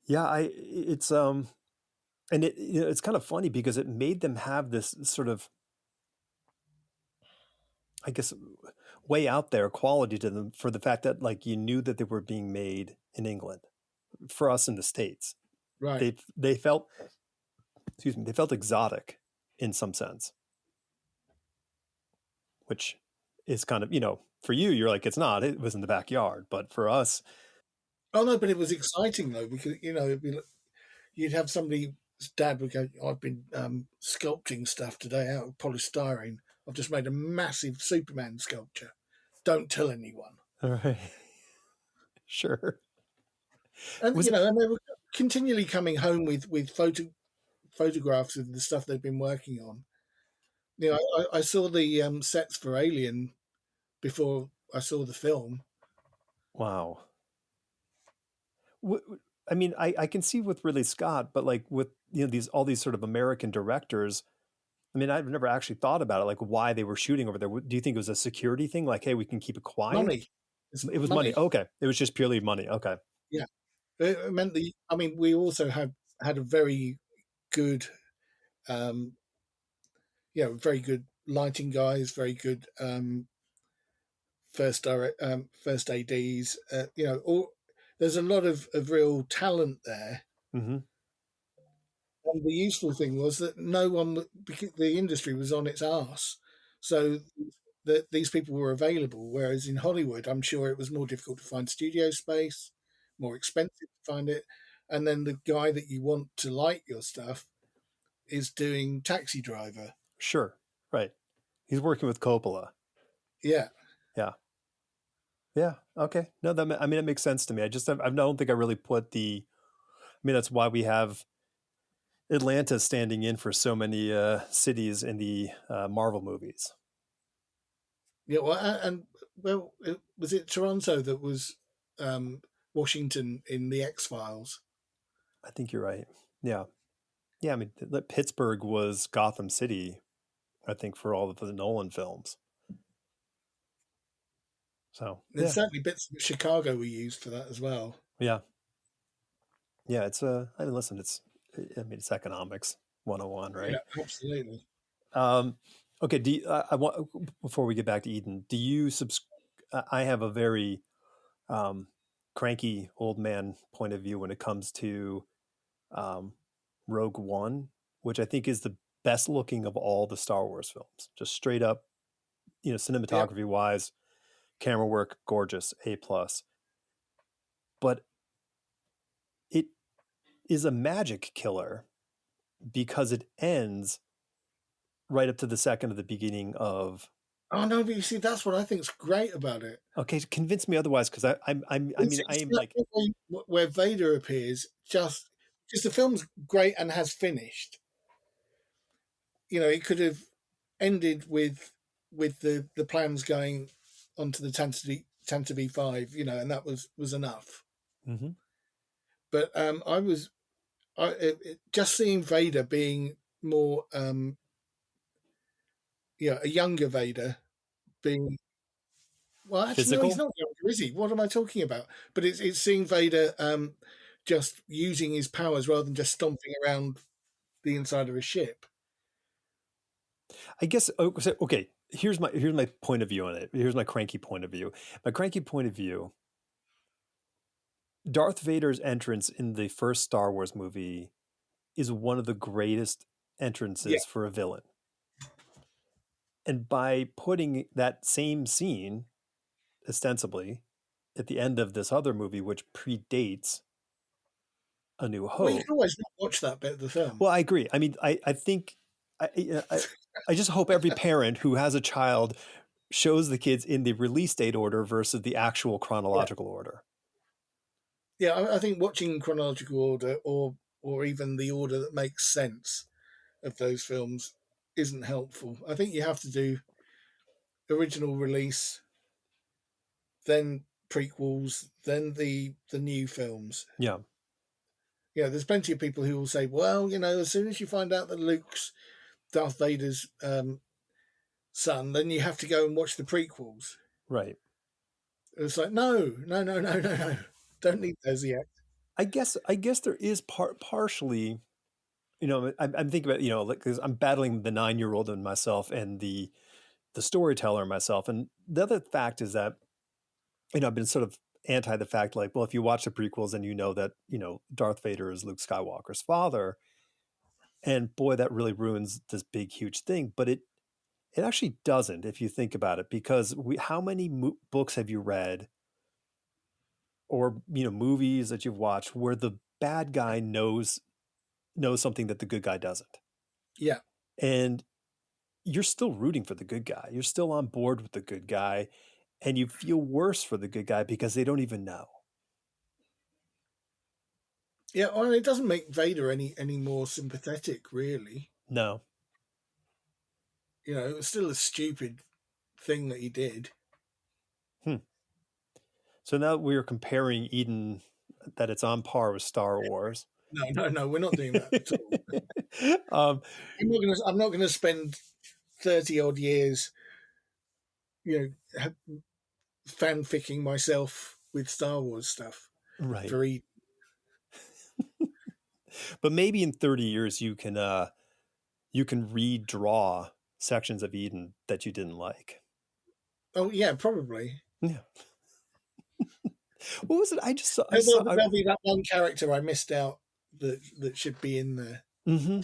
Yeah, I it's and it's kind of funny because it made them have this sort of, I guess, way out there quality to them, for the fact that like you knew that they were being made in England. For us in the States, Right. they felt, excuse me, they felt exotic in some sense. which is kind of, for you, you're like, it's not. It was in the backyard. But for us, Oh no, but it was exciting though because it'd be you'd have somebody's dad would go, "I've been sculpting stuff today out of polystyrene. I've just made a massive Superman sculpture. Don't tell anyone." all right, sure. And Was it? and they were continually coming home with photographs of the stuff they'd been working on. I saw the sets for Alien before I saw the film. Wow. I mean, I can see with Ridley Scott, but like with these all these sort of American directors, I mean, I've never actually thought about it, like why they were shooting over there. Do you think it was a security thing? Like, hey, we can keep it quiet? Money, it's It was money. money. Okay, it was just purely money. Okay. Yeah, it meant I mean, we also had a very good, um, very good lighting guys, very good first ads. There's a lot of real talent there. Mm-hmm. And the useful thing was that no one, because the industry was on its arse, so that these people were available. Whereas in Hollywood, I'm sure it was more difficult to find studio space, more expensive to find it, and then the guy that you want to light your stuff is doing Taxi Driver. Sure. Right. He's working with Coppola. Yeah, Yeah. Yeah. Okay. No, I mean, it makes sense to me. I don't think I really put the. I mean, that's why we have Atlanta standing in for so many cities in the Marvel movies. yeah. Well, was it Toronto that was um, Washington in the X Files? I think you're right. Yeah. Yeah. I mean, Pittsburgh was Gotham City, I think, for all of the Nolan films. So, And yeah. certainly bits of Chicago were used for that as well. Yeah. Yeah. I mean, listen, I mean, it's economics 101, Yeah, right? absolutely. Um, okay. I want, before we get back to Eden, do you I have a very um, cranky old man point of view when it comes to um, Rogue One, which I think is the best looking of all the Star Wars films. Just straight up, Yeah. cinematography wise, camera work, gorgeous, A plus. But it is a magic killer because it ends right up to the second of the beginning of. Oh no, but you see, that's what I think's great about it. Okay, convince me otherwise, because I mean, I It's am that like. bit where Vader appears, just the film's great and has finished. It could have ended with the plans going onto the Tantive 5, and that was enough. Mhm. But just seeing Vader being more, a younger Vader being. Well, actually, no, he's Physical. not younger, is he? What am I talking about? But it's seeing Vader just using his powers rather than just stomping around the inside of a ship. I guess. Okay, here's my point of view on it. Here's my cranky point of view. My cranky point of view. Darth Vader's entrance in the first Star Wars movie is one of the greatest Yeah, entrances for a villain. And by putting that same scene, ostensibly, at the end of this other movie, which predates A New well, you Hope. can always not watch that bit of the film. Well, I agree. I mean, I think I just hope every parent who has a child shows the kids in the release date order versus the actual Yeah, chronological order. yeah. I think watching chronological order or even the order that makes sense of those films isn't helpful. I think you have to do original release, then prequels, then the new films. Yeah, There's plenty of people who will say, well, as soon as you find out that Luke's Darth Vader's son, then you have to go and watch the prequels. right. It's like, no, no, no, no, no, no. Don't need those yet. I guess there is partially, I'm thinking about, like, because I'm battling the 9-year-old in myself and the storyteller in myself. And the other fact is that, I've been sort of anti the fact, like, well, if you watch the prequels and that, Darth Vader is Luke Skywalker's father, and boy, that really ruins this big, huge thing. But It actually doesn't, if you think about it, because how many books have you read, or movies that you've watched, where the bad guy knows something that the good guy doesn't, Yeah. and you're still rooting for the good guy. You're still on board with the good guy, and you feel worse for the good guy because they don't even know. Yeah, well, it doesn't make Vader any more sympathetic, really. No. It was still a stupid thing that he did. Hmm. So now we're comparing Eden, that it's on par with Star Wars. No, no, no, we're not doing that at all. um, I'm not gonna spend 30 odd years, fanficking myself with Star Wars stuff right. for Eden. But maybe in 30 years you can redraw sections of Eden that you didn't like. Oh yeah, probably. Yeah. What was it? I saw. There'll be that one character I missed out that should be in there. Mm-hmm.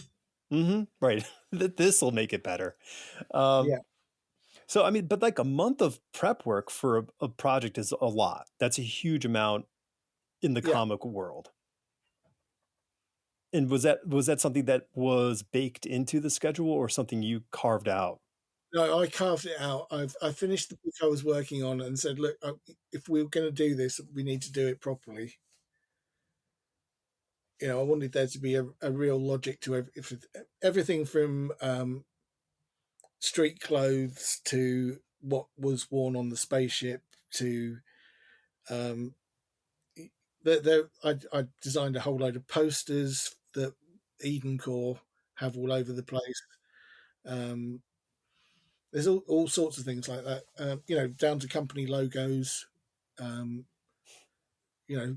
Mm-hmm. Right. This will make it better. Um, Yeah, so I mean, but like a month of prep work for a project is a lot. That's a huge amount in the yeah. comic world. And was that something that was baked into the schedule, or something you carved out? No, I carved it out. I finished the book I was working on and said, look, if we're going to do this, we need to do it properly. I wanted there to be a real logic to everything from street clothes to what was worn on the spaceship to um, I designed a whole load of posters that Eden Core have all over the place. Um, there's all sorts of things like that, down to company logos, um,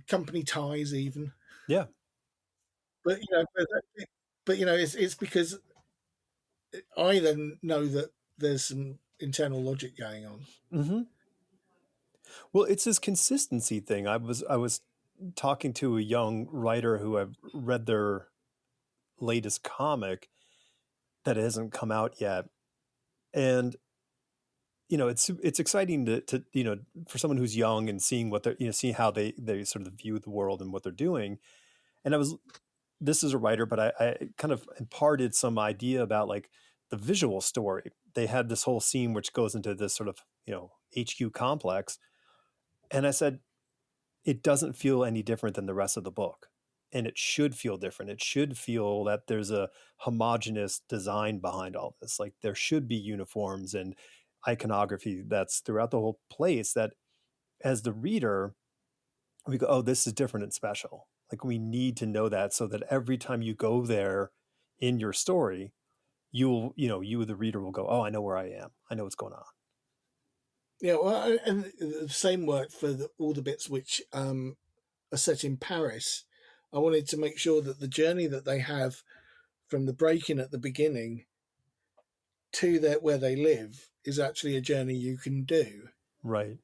company ties even. Yeah. But it's because I then know that there's some internal logic going on. Mm-hmm. Well, it's this consistency thing. I was talking to a young writer who I've read their latest comic that hasn't come out yet, and it's exciting to for someone who's young and seeing what they're seeing how they sort of view the world and what they're doing. And this is a writer, but I kind of imparted some idea about like the visual story. They had this whole scene which goes into this sort of HQ complex, and I said it doesn't feel any different than the rest of the book. And it should feel different. It should feel that there's a homogenous design behind all this. Like there should be uniforms and iconography that's throughout the whole place, that as the reader, we go, oh, this is different and special. Like we need to know that, so that every time you go there in your story, you, the reader, will go, oh, I know where I am. I know what's going on. Yeah, well, and the same worked for all the bits which are set in Paris. I wanted to make sure that the journey that they have from the break-in at the beginning to where they live is actually a journey you can do. Right.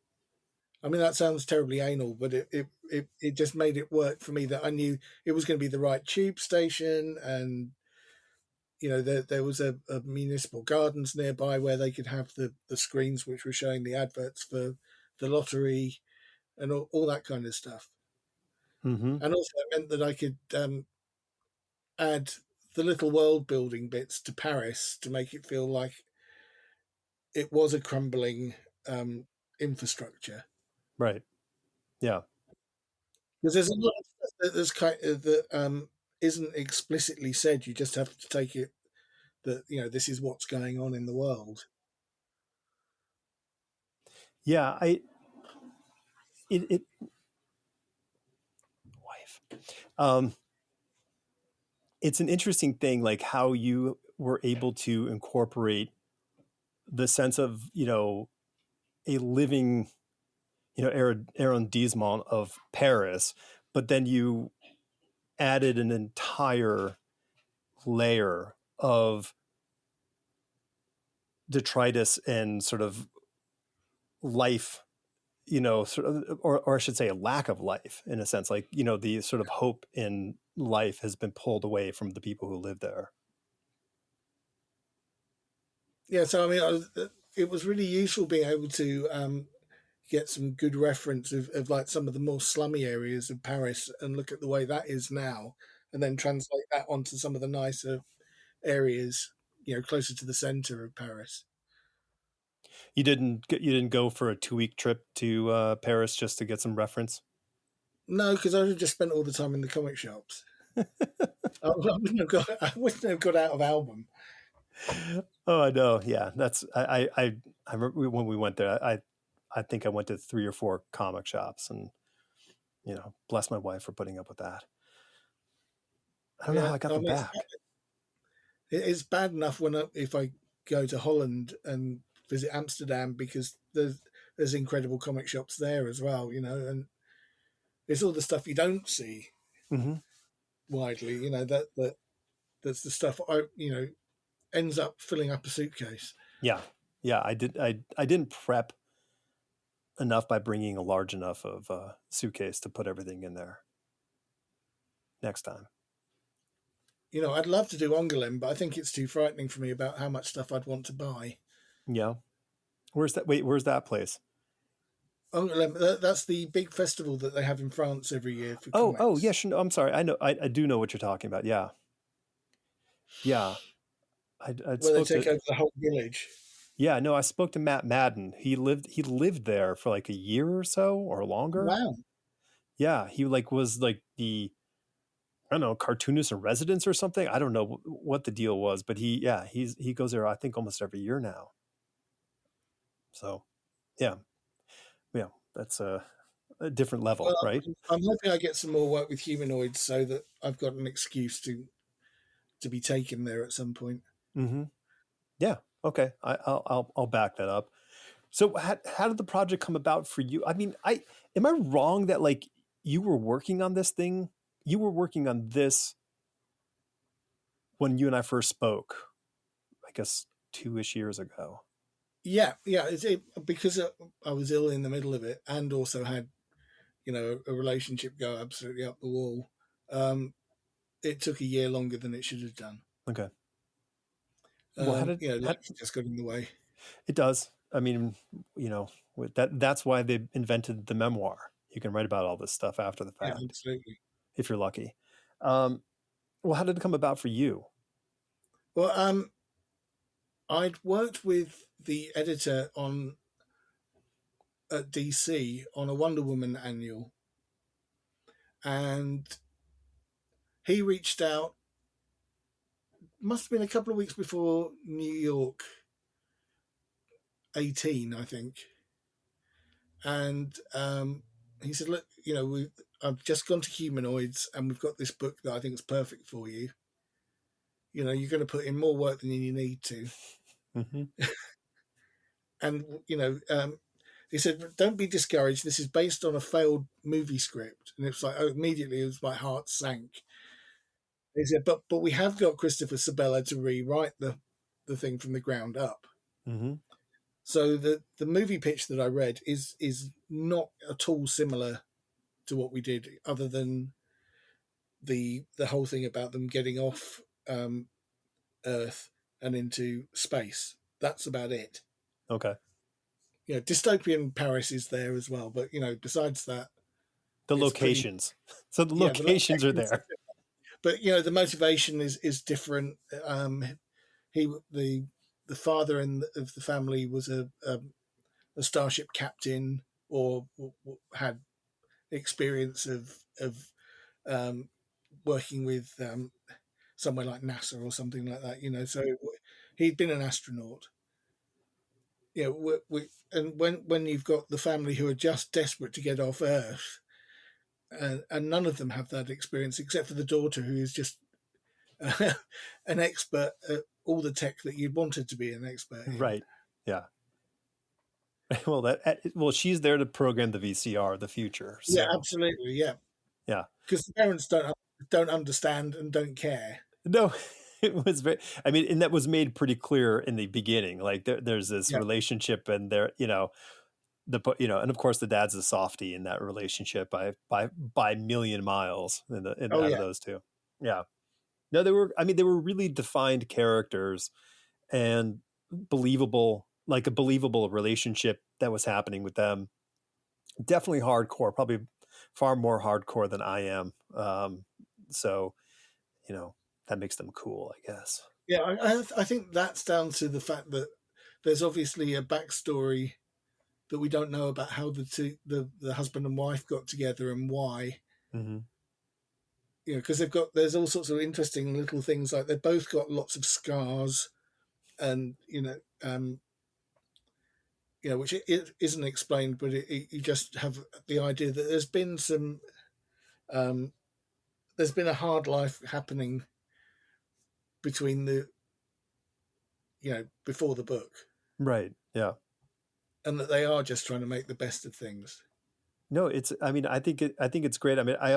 I mean, that sounds terribly anal, but it just made it work for me that I knew it was going to be the right tube station, and there was a municipal gardens nearby where they could have the screens which were showing the adverts for the lottery and all that kind of stuff. Mm-hmm. And also it meant that I could add the little world building bits to Paris to make it feel like it was a crumbling infrastructure. Right. Yeah. Because there's a lot of stuff that's that isn't explicitly said. You just have to take it that this is what's going on in the world. Yeah. It wife. It's an interesting thing, like how you were able to incorporate the sense of a living arrondissement of Paris, but then you added an entire layer of detritus and sort of life, sort of, or I should say a lack of life, in a sense, like the sort of hope in life has been pulled away from the people who live there. yeah. So I mean, it was really useful being able to get some good reference of like some of the more slummy areas of Paris and look at the way that is now, and then translate that onto some of the nicer areas, closer to the center of Paris. You didn't go for a 2 week trip to Paris just to get some reference? No, because I would have just spent all the time in the comic shops. I wouldn't have got out of album. Oh, I know. Yeah, I remember when we went there. I think I went to 3 or 4 comic shops, and bless my wife for putting up with that. I don't know how Yeah, I got I them mean, back. it's bad enough if I go to Holland and visit Amsterdam because there's incredible comic shops there as well, and it's all the stuff you don't see Hmm. widely, that's the stuff ends up filling up a suitcase. Yeah, yeah. I didn't prep enough by bringing a large enough of suitcase to put everything in there next time. I'd love to do Angoulême, but I think it's too frightening for me about how much stuff I'd want to buy. Yeah. Where's that? Wait, where's that place? Angoulême, that's the big festival that they have in France every year for Oh, yeah. comics, Sure, no, I'm sorry. I know. I do know what you're talking about. Yeah, yeah. I where they spoke take to. over the whole village. Yeah, no. I spoke to Matt Madden. He lived there for like a year or so or longer. Wow. Yeah, he like was like the, I don't know, cartoonist in residence or something. I don't know what the deal was, but he goes there I think almost every year now. So yeah, yeah, that's a different level, Well, right? I'm hoping I get some more work with humanoids so that I've got an excuse to be taken there at some point. Hmm. Yeah. Okay. I'll back that up. So how did the project come about for you? I mean, I am I wrong that like you were working on this thing? You were working on this when you and I first spoke, I guess 2-ish years ago. Yeah, yeah. Because I was ill in the middle of it, and also had a relationship go absolutely up the wall. Um, it took a year longer than it should have done. Okay. Well, how Life just got in the way. it does. I mean, that's why they invented the memoir. You can write about all this stuff after the Yeah, fact absolutely. if you're lucky. Um, well, how did it come about for you? Well, I'd worked with the editor on at DC on a Wonder Woman annual, and he reached out. Must have been a couple of weeks before New York 18, I think, and he said, "Look, I've just gone to humanoids, and we've got this book that I think is perfect for you. You're going to put in more work than you need to." Hmm. And he said, "Don't be discouraged. This is based on a failed movie script." And it's like, oh, immediately, my heart sank. He said, "But we have got Christopher Sabella to rewrite the thing from the ground up." Hmm. So the movie pitch that I read is not at all similar to what we did, other than the whole thing about them getting off Earth and into space. That's about it. Okay. Dystopian Paris is there as well, but besides that, The it's pretty. locations. So the Yeah, the locations are locations, there. but the motivation is different. He the father of the family was a starship captain, or had experience of um, working with somewhere like NASA or something like that. So he'd been an astronaut. And when you've got the family who are just desperate to get off Earth, and none of them have that experience except for the daughter, who is just an expert at all the tech that you'd wanted to be an expert in. Right. Yeah. Well, she's there to program the VCR, the future. Yeah, So absolutely. Yeah, yeah. because the parents don't understand and don't care. No, it was very. I mean, and that was made pretty clear in the beginning. Like there's this Yeah. relationship, and and of course the dad's a softie in that relationship by million miles Oh out of yeah. those two. Yeah. No, they were. I mean, they were really defined characters, and believable, like a believable relationship that was happening with them. Definitely hardcore, probably far more hardcore than I am. So, you know, that makes them cool, I guess. Yeah, I think that's down to the fact that there's obviously a backstory that we don't know about how the husband and wife got together and why. Hmm. You know, because there's all sorts of interesting little things, like they've both got lots of scars, and which it isn't explained, but you just have the idea that um, there's been a hard life happening between before the book, Right. Yeah. and that they are just trying to make the best of things. No, it's, I mean, I think it's great. I mean, I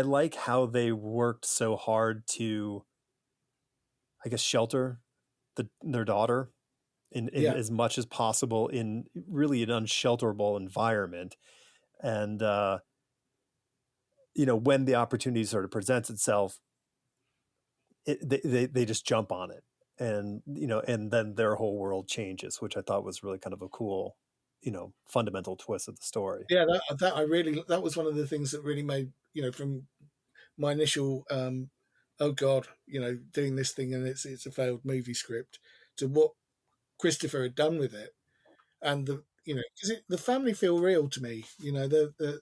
like how they worked so hard to, I guess, shelter their daughter in Yeah, as much as possible in really an unshelterable environment. And, when the opportunity sort of presents itself, they just jump on it. And, and then their whole world changes, which I thought was really kind of a cool, fundamental twist of the story. yeah, that was one of the things that really made, from my initial oh god, doing this thing and it's a failed movie script, to what Christopher had done with it, and because the family feel real to me, the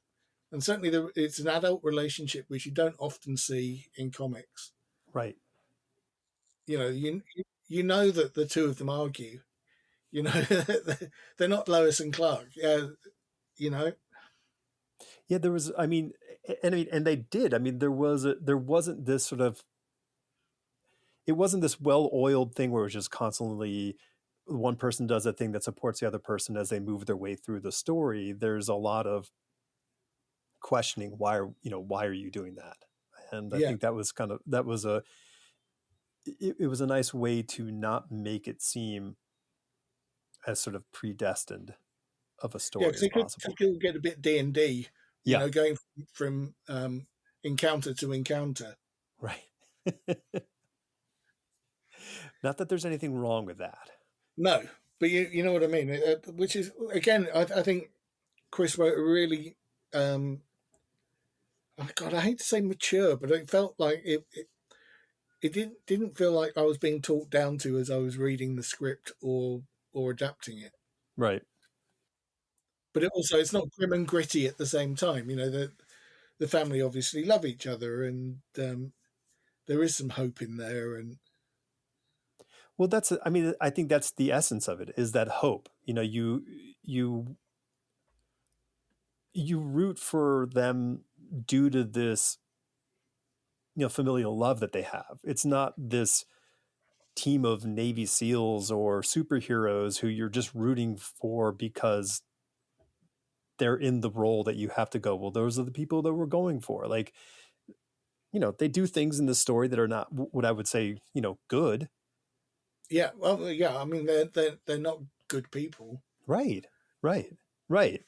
and certainly it's an adult relationship which you don't often see in comics. Right. You know, you know that the two of them argue. You know, they're not Lois and Clark. Yeah, you know. Yeah, there was, and they did. I mean, there wasn't this sort of, it wasn't this well-oiled thing where it was just constantly one person does a thing that supports the other person as they move their way through the story. There's a lot of questioning why are you doing that? And I Yeah, think that was it was a nice way to not make it seem as sort of predestined of a yeah, story because as it possible. could get a bit D&D, Yeah, going from encounter to encounter. right. Not that there's anything wrong with that. No, but you know what I mean. Which is, again, I think Chris wrote a really, oh God, I hate to say mature, but it felt like it didn't feel like I was being talked down to as I was reading the script or adapting it. Right. But it's not grim and gritty at the same time. The family obviously love each other, and there is some hope in there. And Well, I mean, I think that's the essence of it, is that hope. You you root for them due to this, familial love that they have. It's not this team of Navy SEALs or superheroes who you're just rooting for because they're in the role that you have to go, well, those are the people that we're going for. Like, they do things in the story that are not what I would say, good. yeah, well, yeah, I mean they're not good people. Right. Right. Right.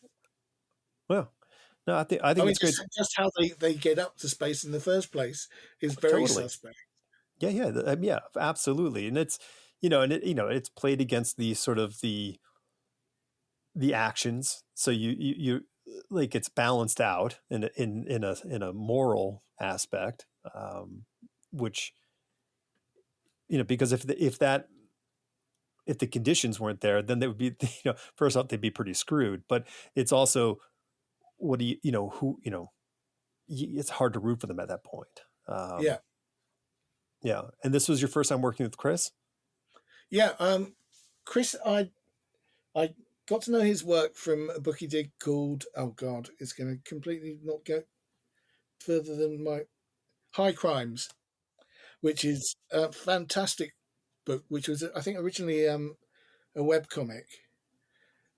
Well, no, I I think mean, it's great. just how they get up to space in the first place is very Totally. suspect. Yeah. Yeah. Yeah. Absolutely. And it's, it's played against the sort of the actions. So you like, it's balanced out in a moral aspect, which, because if the conditions weren't there, then they would be, first off, they'd be pretty screwed. But it's also, what do who, it's hard to root for them at that point. Yeah, Yeah. And this was your first time working with Chris? yeah. Chris, I got to know his work from a book he did called, oh God, it's going to completely not go further than my High Crimes, which is a fantastic book, which was, I think, originally a web comic,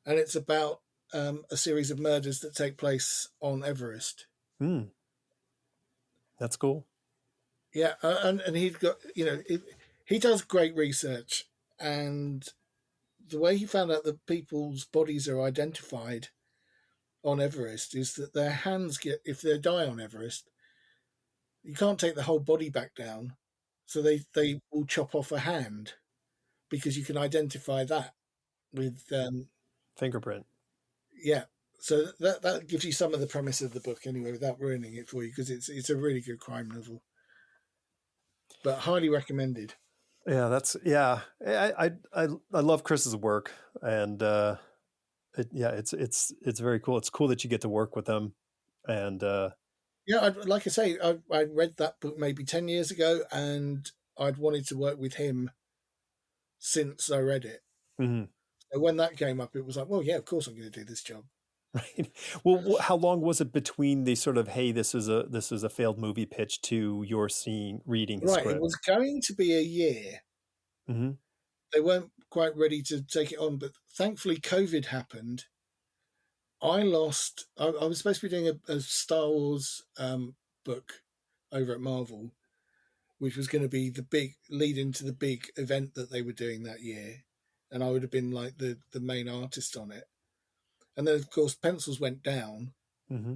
and it's about a series of murders that take place on Everest. Hmm. That's cool. Yeah, and he's got, he does great research, and the way he found out that people's bodies are identified on Everest is that their hands get, if they die on Everest, you can't take the whole body back down, so they will chop off a hand, because you can identify that with Fingerprint. yeah. So that gives you some of the premise of the book anyway, without ruining it for you, because it's a really good crime novel, but highly recommended. Yeah, that's yeah. I love Chris's work, and yeah, it's very cool. It's cool that you get to work with them, and Yeah, like I say, I read that book maybe 10 years ago, and I'd wanted to work with him since I read it. mhm. So when that came up, it was like, well, yeah, of course I'm going to do this job. Right. Well, how long was it between the sort of hey, this is a failed movie pitch to your seeing reading his Right, it script? was going to be a year. Hmm. They weren't quite ready to take it on, but thankfully COVID happened. I lost. I was supposed to be doing a Star Wars book over at Marvel, which was going to be the big lead into the big event that they were doing that year, and I would have been like the main artist on it. And then of course pencils went down, Hmm.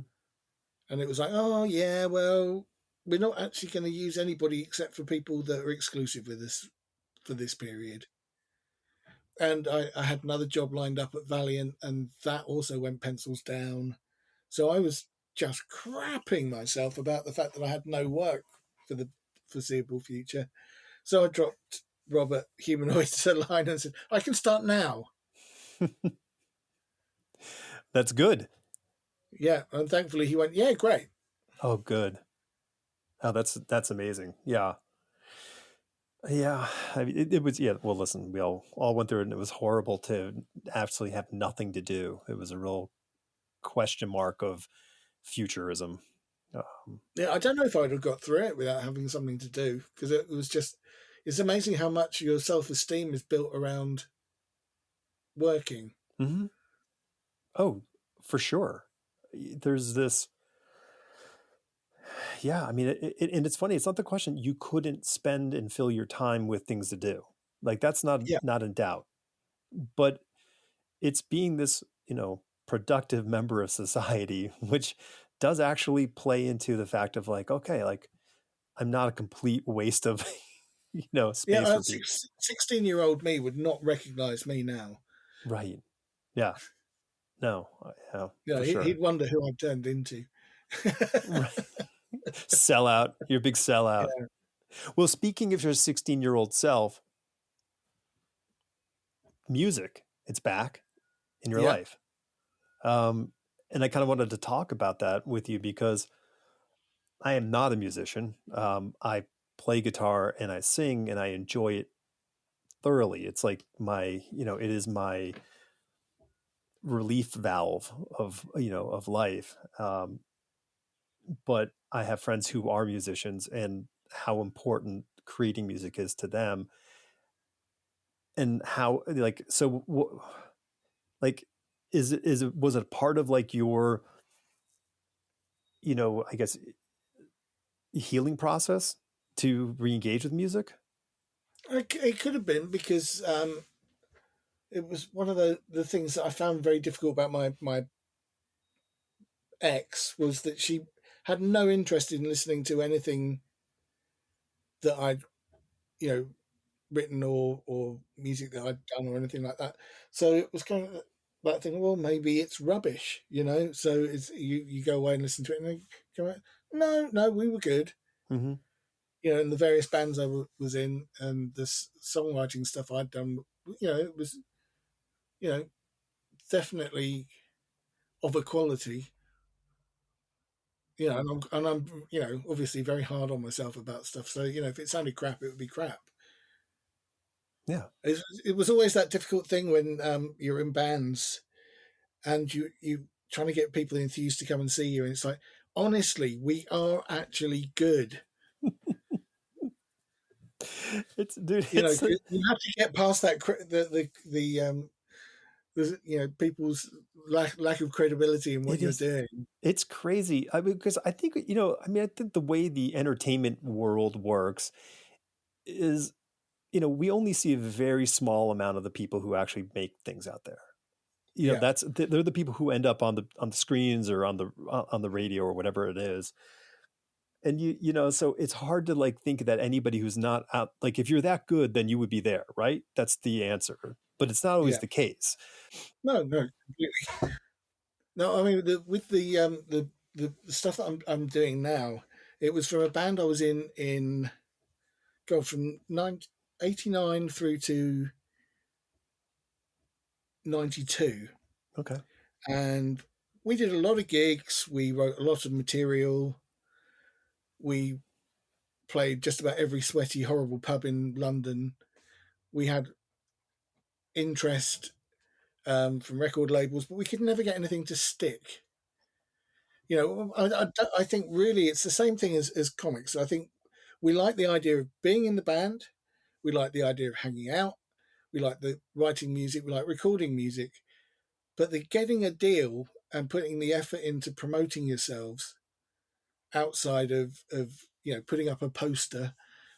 and it was like, oh yeah, well, we're not actually going to use anybody except for people that are exclusive with us for this period. And I had another job lined up at Valiant, and that also went pencils down. So I was just crapping myself about the fact that I had no work for the foreseeable future. So I dropped Robert Humanoids a line and said, I can start now. That's good. Yeah. And thankfully he went, yeah, great. Oh, good. Oh, that's amazing. Yeah. Yeah, I mean, it was yeah. Well, listen, we all went through it, and it was horrible to actually have nothing to do. It was a real question mark of futurism. Um, Yeah. I don't know if I'd have got through it without having something to do, because it was just, it's amazing how much your self esteem is built around working. mhm. Oh, for sure. There's this. Yeah, I mean, and it's funny. It's not the question. You couldn't spend and fill your time with things to do. Like that's Yeah. not in doubt. But it's being this, productive member of society, which does actually play into the fact of like, okay, like I'm not a complete waste of, Yeah. space for people. 16-year-old me would not recognize me now. Right. Yeah. No. Yeah, Yeah. for He'd sure. wonder who I've turned into. Right. Sellout. You're a big sellout. Yeah. Well, speaking of your 16-year-old self, music, it's back in your Yeah. life. Um, and I kind of wanted to talk about that with you because I am not a musician. I play guitar and I sing and I enjoy it thoroughly. It's like it is my relief valve of life. But I have friends who are musicians and how important creating music is to them and how like so like is it was it part of like your I guess healing process to re-engage with music? It could have been because it was one of the things that I found very difficult about my ex was that she had no interest in listening to anything that I'd you know written or music that I'd done or anything like that. So it was kind of that thing. Well, maybe it's rubbish. So it's you go away and listen to it, and then come out. No, no, we were good. Mm-hmm. And the various bands I was in, and the songwriting stuff I'd done. It was you know definitely of a quality. And I'm obviously very hard on myself about stuff. So if it sounded crap, it would be crap. Yeah. It was always that difficult thing when you're in bands and you trying to get people enthused to come and see you, and it's like, honestly, we are actually good. It's dude, 'Cause you have to get past that the people's lack of credibility in what it you're is doing. it's crazy. I mean, because I think, I think the way the entertainment world works is, we only see a very small amount of the people who actually make things out there. Yeah, They're the people who end up on the screens or on the radio or whatever it is. And so it's hard to like think that anybody who's not out, like if you're that good, then you would be there, right? That's the answer. But it's not always Yeah. the case. No, no, completely. No, I mean with the stuff that I'm doing now, it was from a band I was in God from 89 through to 92, Okay. and we did a lot of gigs. We wrote a lot of material. We played just about every sweaty, horrible pub in London. We had interest from record labels, but we could never get anything to stick. You know, I think really it's the same thing as comics. I think we like the idea of being in the band, we like the idea of hanging out, we like the writing music, we like recording music, but the getting a deal and putting the effort into promoting yourselves outside of putting up a poster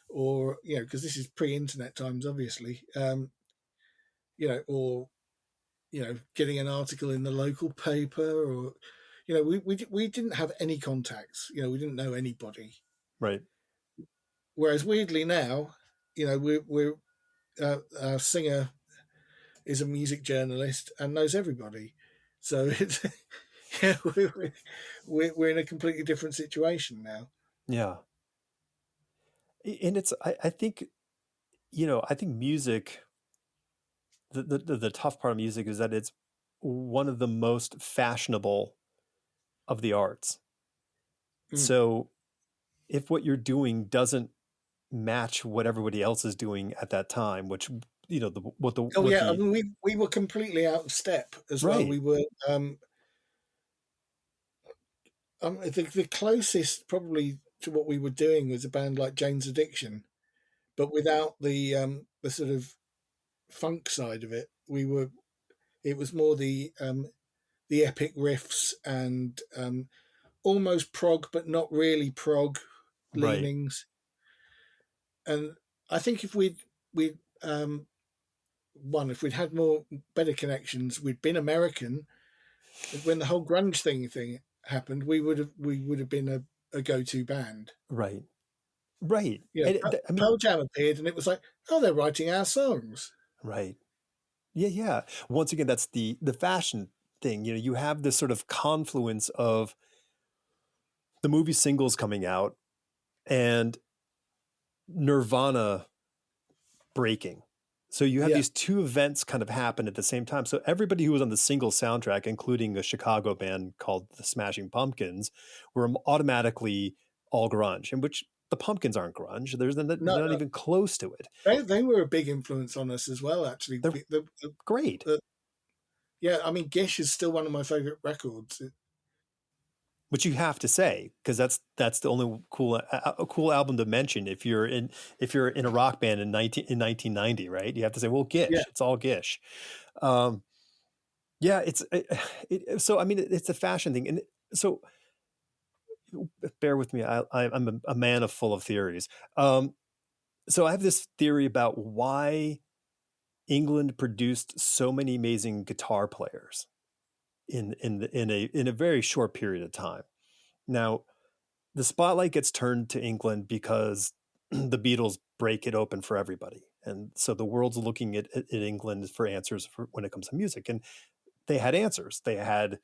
or because this is pre-internet times obviously, or getting an article in the local paper, or we didn't have any contacts. We didn't know anybody. Right. Whereas weirdly now, we're our singer is a music journalist and knows everybody. So it's yeah, we're in a completely different situation now. Yeah. And I think, I think music, the tough part of music is that it's one of the most fashionable of the arts. Mm. So if what you're doing doesn't match what everybody else is doing at that time, which Oh what yeah, I the mean we were completely out of step as well. right, We were the closest probably to what we were doing was a band like Jane's Addiction, but without the sort of funk side of it. It was more the epic riffs and almost prog, but not really prog right, leanings. And I think if we'd if we'd had more better connections, we'd been American. When the whole grunge thing happened, we would have been a go to band. right, right. Yeah, And I mean, Pearl Jam appeared, and it was like, oh, they're writing our songs. right. Yeah, yeah. Once again, that's the fashion thing. You have this sort of confluence of the movie singles coming out and Nirvana breaking. So you have Yeah, these two events kind of happen at the same time. So everybody who was on the single soundtrack, including a Chicago band called the Smashing Pumpkins, were automatically all grunge, in which the Pumpkins aren't grunge. They're no, not no, even close to it. they were a big influence on us as well. Actually, They're great, yeah, I mean, Gish is still one of my favorite records. which you have to say because that's the only cool album to mention if you're in a rock band in 1990, right? You have to say, well, Yeah, Gish, it's all Gish. Um, yeah, so I mean, it's a fashion thing, and so bear with me. I'm a man of full of theories. So I have this theory about why England produced so many amazing guitar players in a very short period of time. Now, the spotlight gets turned to England because the Beatles break it open for everybody. And so the world's looking at England for answers when it comes to music. And they had answers. They had,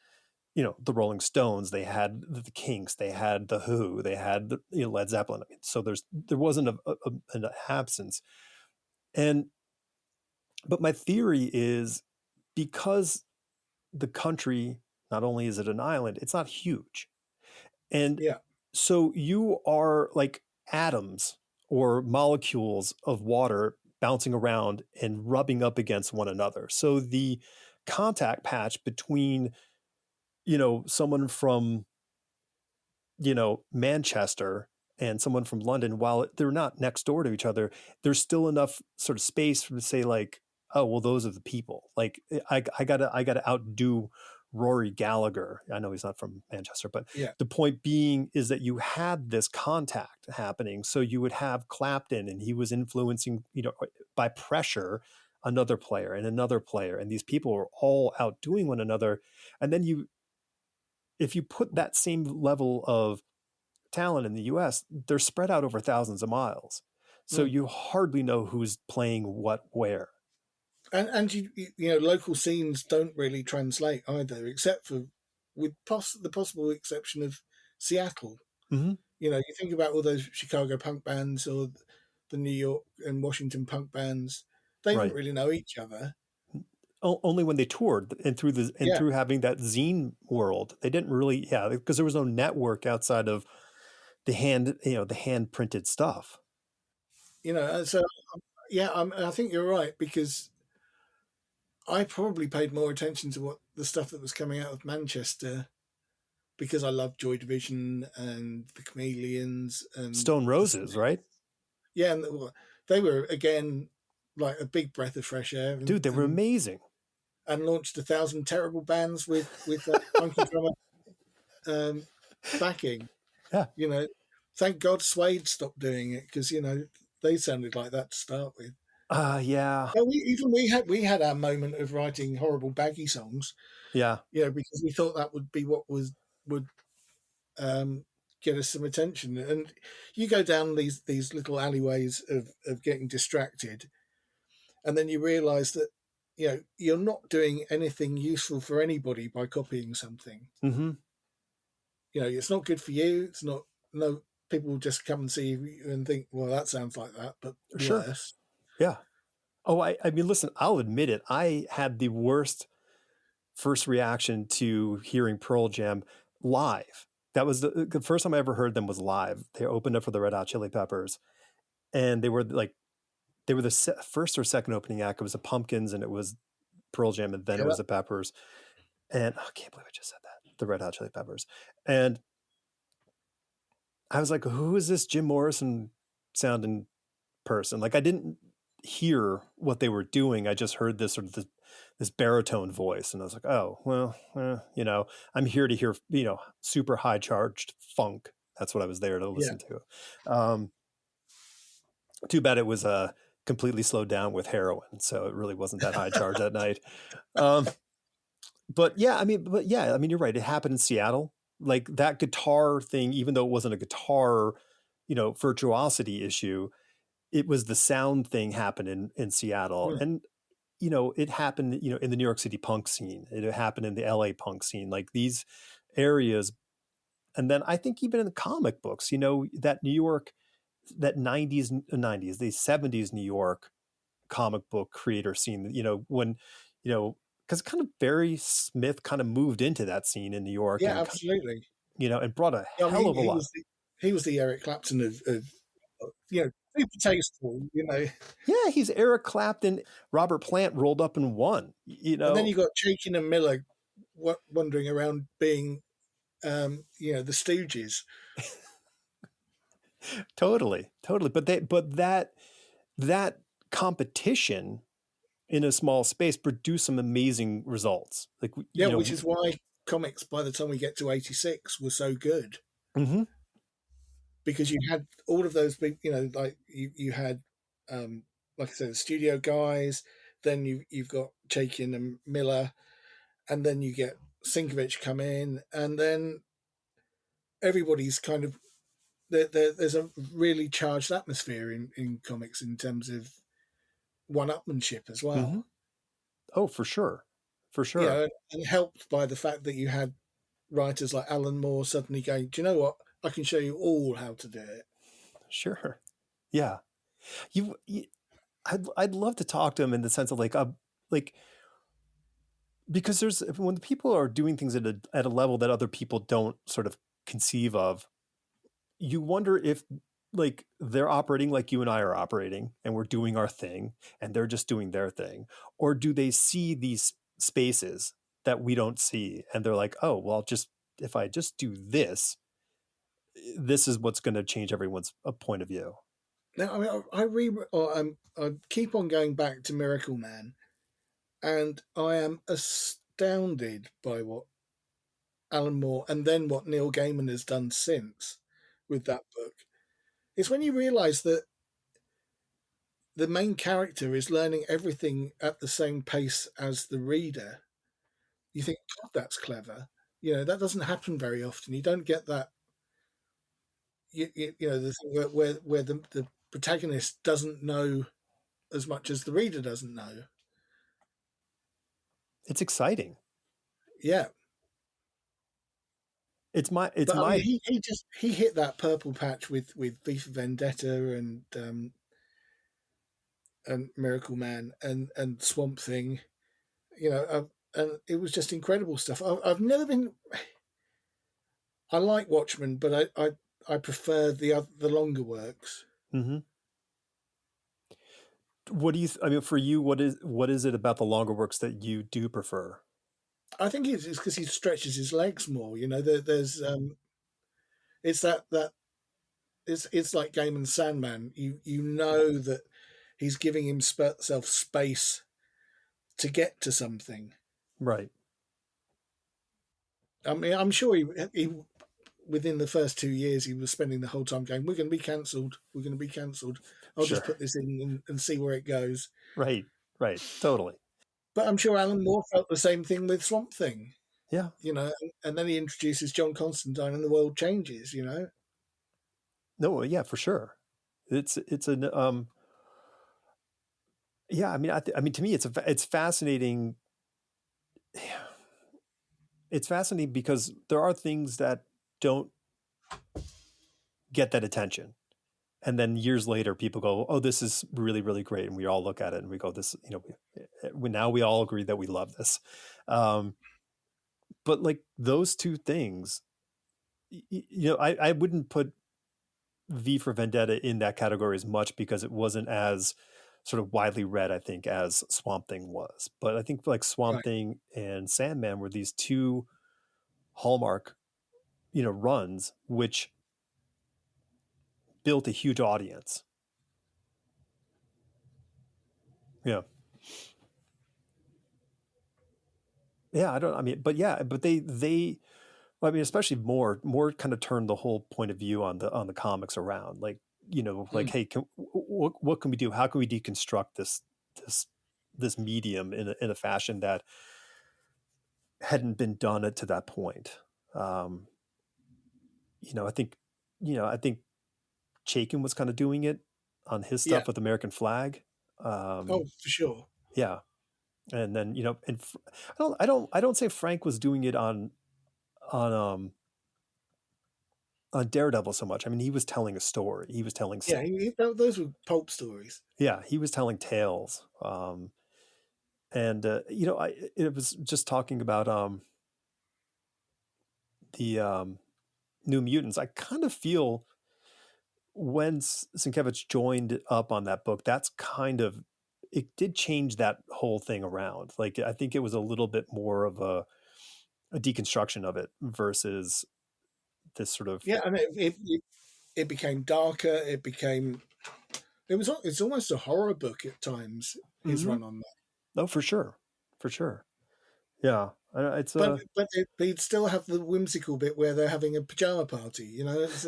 the Rolling Stones, they had the Kinks, they had the Who, they had Led Zeppelin. I mean, so there wasn't an absence. And but my theory is because the country, not only is it an island, it's not huge. And yeah, so you are like atoms or molecules of water bouncing around and rubbing up against one another. So the contact patch between, someone from, Manchester and someone from London, while they're not next door to each other, there's still enough sort of space to say like, oh, well, those are the people. Like I gotta outdo Rory Gallagher. I know he's not from Manchester, but yeah. the point being is that you had this contact happening. So you would have Clapton and he was influencing, by pressure, another player and another player. And these people were all outdoing one another. And then if you put that same level of talent in the US, they're spread out over thousands of miles. So Mm. you hardly know who's playing what where. And you know, local scenes don't really translate either, except for with the possible exception of Seattle. Mm-hmm. You know, you think about all those Chicago punk bands or the New York and Washington punk bands; they didn't Right. really know each other. Only when they toured and Yeah, through having that zine world, they didn't really, yeah, because there was no network outside of the hand printed stuff. you know, and so yeah, I think you're right because I probably paid more attention to what the stuff that was coming out of Manchester because I love Joy Division and the Chameleons and Stone the Roses, Smiths. right? Yeah, and they were again like a big breath of fresh air, Dude, they were amazing. and launched 1,000 terrible bands with that funky drummer um, backing. Yeah. You know, thank God Suede stopped doing it because you know they sounded like that to start with. Yeah. But we had our moment of writing horrible baggy songs, Yeah. you know, because we thought that would be what would um, get us some attention. And you go down these little alleyways of getting distracted, and then you realise that you know you're not doing anything useful for anybody by copying something. Mm-hmm. You know, it's not good for you. It's not no people will just come and see you and think, well, that sounds like that, but Sure. worse. Yeah. Oh, I mean, listen, I'll admit it. I had the worst first reaction to hearing Pearl Jam live. That was the first time I ever heard them was live. They opened up for the Red Hot Chili Peppers, and they were the first or second opening act. It was the Pumpkins, and it was Pearl Jam, and then it Yeah, was the Peppers. And oh, I can't believe I just said that. The Red Hot Chili Peppers. And I was like, who is this Jim Morrison sounding person? Like I didn't hear what they were doing. I just heard this sort of this baritone voice, and I was like, oh well, I'm here to hear super high charged funk. That's what I was there to yeah. listen to. Too bad it was completely slowed down with heroin, so it really wasn't that high charge that night. Um, but yeah, I mean, you're right. It happened in Seattle. Like that guitar thing, even though it wasn't a guitar, virtuosity issue, it was the sound thing happened in Seattle. Mm. And, it happened, in the New York City punk scene. It happened in the LA punk scene, like these areas. And then I think even in the comic books, that New York, that 90s, the 70s New York comic book creator scene, when, because kind of Barry Smith kind of moved into that scene in New York Yeah, and, absolutely. and brought a I hell mean, of a lot. he was the Eric Clapton of you know super tasteful, you know. Yeah, he's Eric Clapton, Robert Plant rolled up in one, And then you got Chaikin and Miller wandering around being you know the Stooges. totally, totally. But that competition in a small space produced some amazing results. Like, Yeah, which is why comics by the time we get to 86 were so good mm-hmm, because you had all of those big, you know, like you had like I said, the studio guys. Then you've got Chaikin and Miller, and then you get Sinkovich come in, and then everybody's kind of there's a really charged atmosphere in comics in terms of one-upmanship as mm-hmm. well. Oh, for sure, for You sure, know, and helped by the fact that you had writers like Alan Moore suddenly going, "Do you know what? I can show you all how to do it." sure. Yeah, you I'd love to talk to him in the sense of like because there's when people are doing things at a level that other people don't sort of conceive of, you wonder if like they're operating like you and I are operating and we're doing our thing and they're just doing their thing, or do they see these spaces that we don't see and they're like, oh well, just if I just do this, this is what's going to change everyone's point of view. Now, I mean, I keep on going back to Miracle Man, and I am astounded by what Alan Moore and then what Neil Gaiman has done since with that book. It's when you realise that the main character is learning everything at the same pace as the reader. You think, God, that's clever. You know, that doesn't happen very often. You don't get that you know, the thing where the protagonist doesn't know as much as the reader doesn't know. It's exciting. Yeah, It's but I mean, my he hit that purple patch with V for Vendetta and Miracle Man and Swamp Thing. You know, and it was just incredible stuff. I've never been. I like Watchmen, but I prefer the longer works. Mhm. What do you I mean, for you, what is it about the longer works that you do prefer? I think it's because he stretches his legs more. You know, there's it's that it's like Gaiman's Sandman. You know that he's giving himself space to get to something. Right. I mean, I'm sure he within the first 2 years he was spending the whole time going, "We're going to be cancelled. We're going to be cancelled. I'll just Sure. put this in and see where it goes." Right. Right. Totally. But I'm sure Alan Moore felt the same thing with Swamp Thing. Yeah. You know, and then he introduces John Constantine, and the world changes. You know, No, yeah, for sure. It's an yeah, I mean I mean to me it's fascinating. It's fascinating because there are things that don't get that attention. And then years later people go, "Oh, this is really really great." And we all look at it and we go, "This, you know, now we all agree that we love this." Um but like those two things, you know, I wouldn't put V for Vendetta in that category as much because it wasn't as sort of widely read, I think, as Swamp Thing was. But I think like Swamp right? Thing and Sandman were these two hallmark, you know, runs which built a huge audience. Yeah. Yeah, I don't I mean, but yeah, but they well, I mean, especially more kind of turned the whole point of view on the comics around. Like, you know, like, Mm, hey, what can we do? How can we deconstruct this this medium in a fashion that hadn't been done it to that point? Um, you know, I think, you know, I think Chaykin was kind of doing it on his yeah. stuff with American Flag. Oh, Um, for sure. yeah, and then you know, and I don't say Frank was doing it on on Daredevil so much. I mean, he was telling a story. He was telling, Yeah, those were pulp stories. yeah, he was telling tales. And you know, I it was just talking about the New Mutants. I kind of feel when Sienkiewicz joined up on that book, that's kind of it did change that whole thing around. Like I think it was a little bit more of a deconstruction of it versus this sort of Yeah, and it became darker. It's almost a horror book at times. His mm-hmm. run on that, Oh, for sure, yeah. It's but he'd still have the whimsical bit where they're having a pajama party. You know, it's,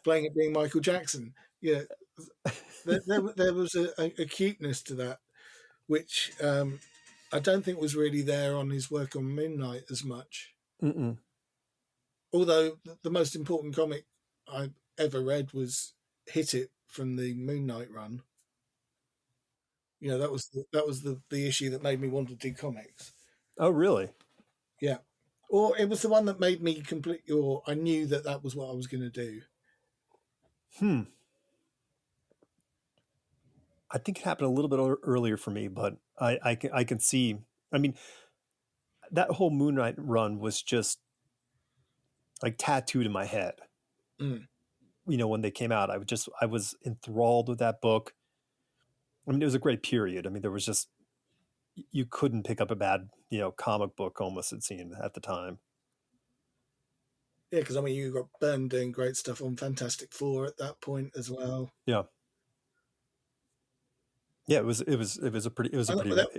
playing it being Michael Jackson. Yeah, there was a cuteness to that, which I don't think was really there on his work on Moon Knight as much. mm-mm. Although the most important comic I ever read was Hit It from the Moon Knight run. You know, that was the issue that made me want to do comics. Oh, really? Yeah, or it was the one that made me complete. Or I knew that that was what I was going to do. Hmm. I think it happened a little bit earlier for me, but I can see. I mean, that whole Moon Knight run was just like tattooed in my head. Mm. You know, when they came out, I was enthralled with that book. I mean, it was a great period. I mean, there was just you couldn't pick up a bad, you know, comic book almost it seemed at the time. Yeah, because I mean, you got Byrne doing great stuff on Fantastic Four at that point as well. Yeah, yeah. It was a And pretty